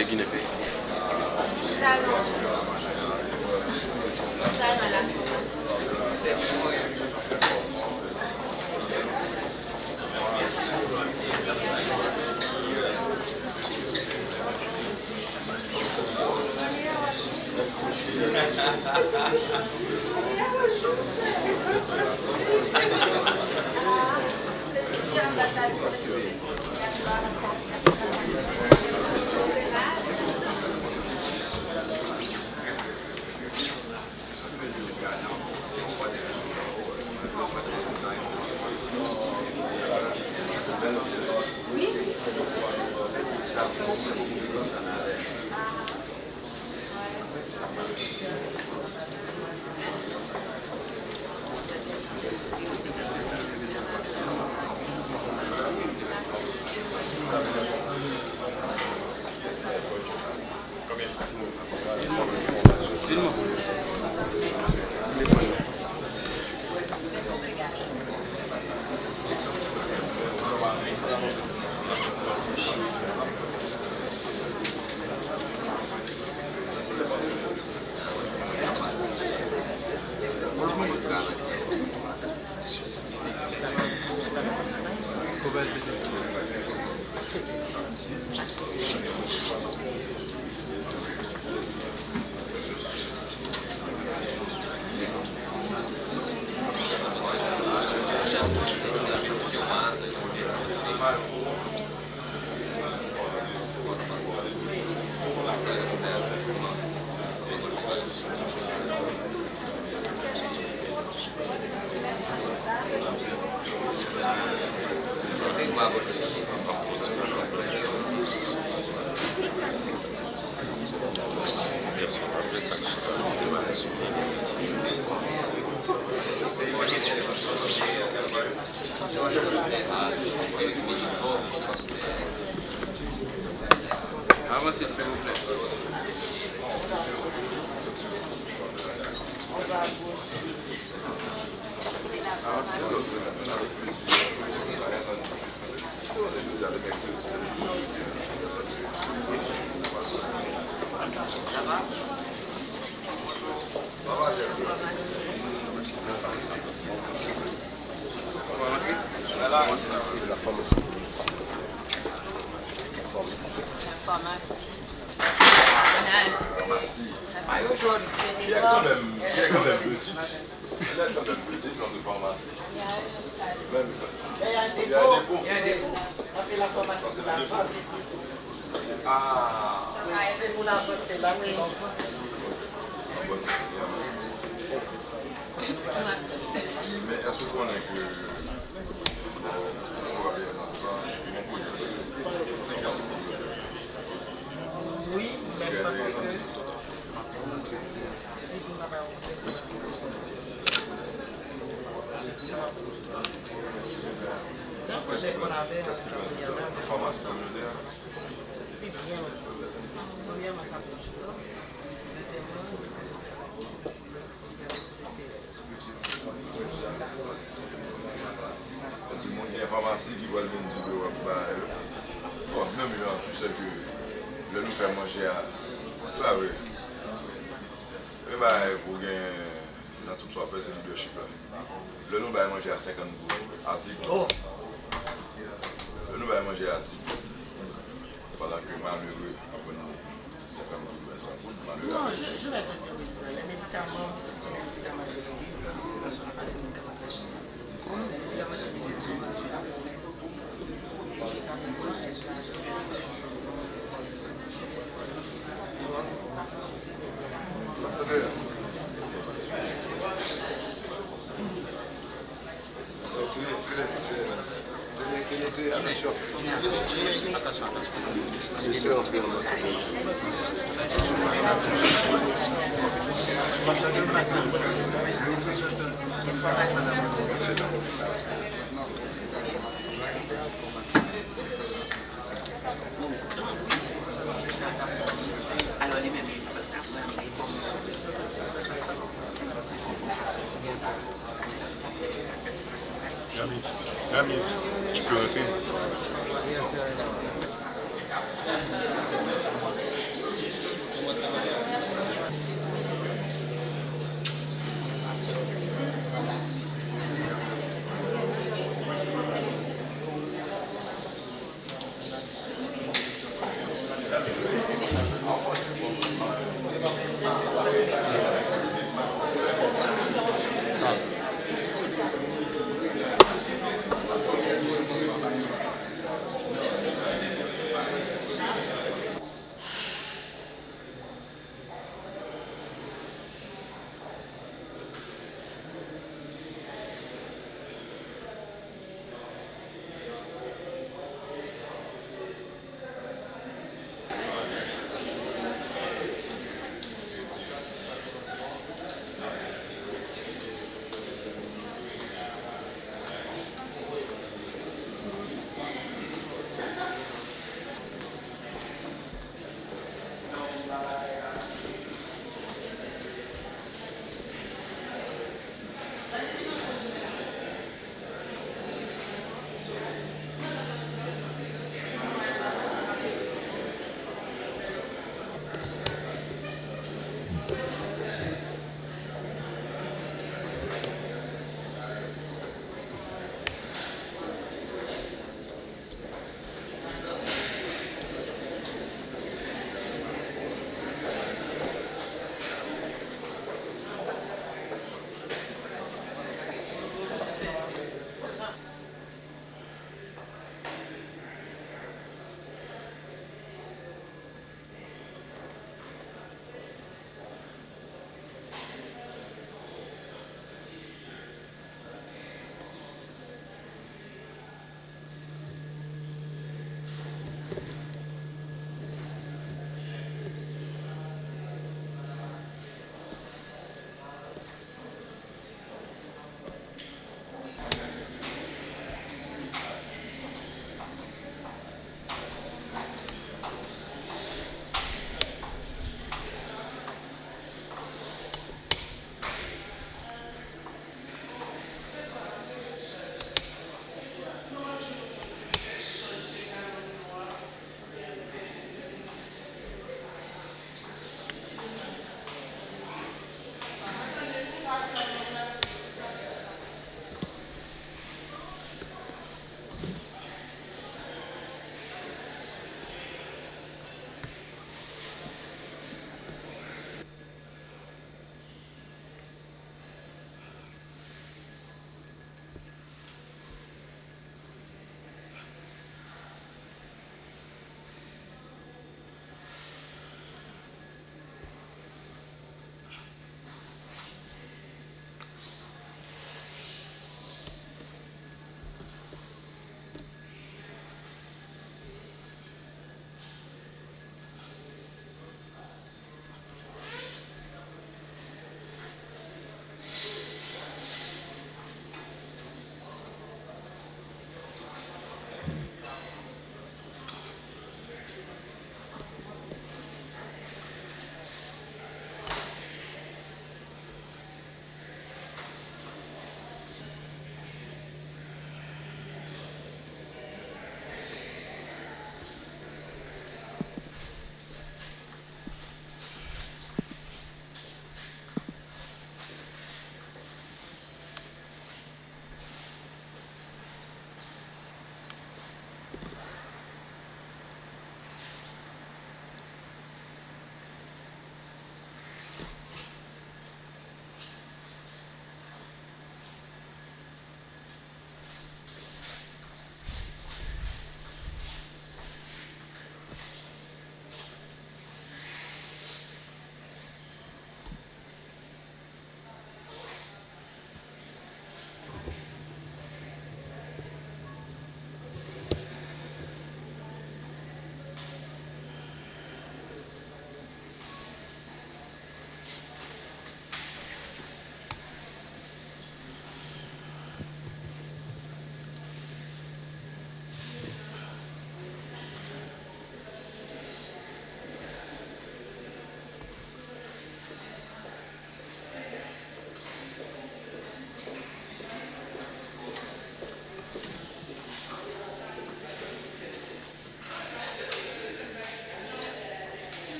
les Guinéens. Avancez, s'il vous plaît. Il y a quand même petite. Il y a quand même petite comme de pharmacie. Même, il y a un dépôt. Il y a un dépôt. Ça, c'est la pharmacie de la zone. Ah. C'est pour la zone, c'est là où ils vont. Mais est-ce qu'on est que... Oui, mais parce que... C'est un projet qu'on avait qu'est-ce qu'il veut dire? Formation communautaire? C'est bien. Premièrement, ça bouge pas. Il y a une pharmacie qui va le même du bureau. Même tu sais que le nous fait manger à... Là, oui. Pour gagner dans tout ça, c'est leadership. Le nous va manger à 50 articles. Le nous va manger à 10. Pendant que malheureux, après nous, 50 malheureux. Non, je vais te dire, les médicaments sont des médicaments de vie. Ce ne sont pas des médicaments très chers. Alors les mêmes. Rami, tu peux noter.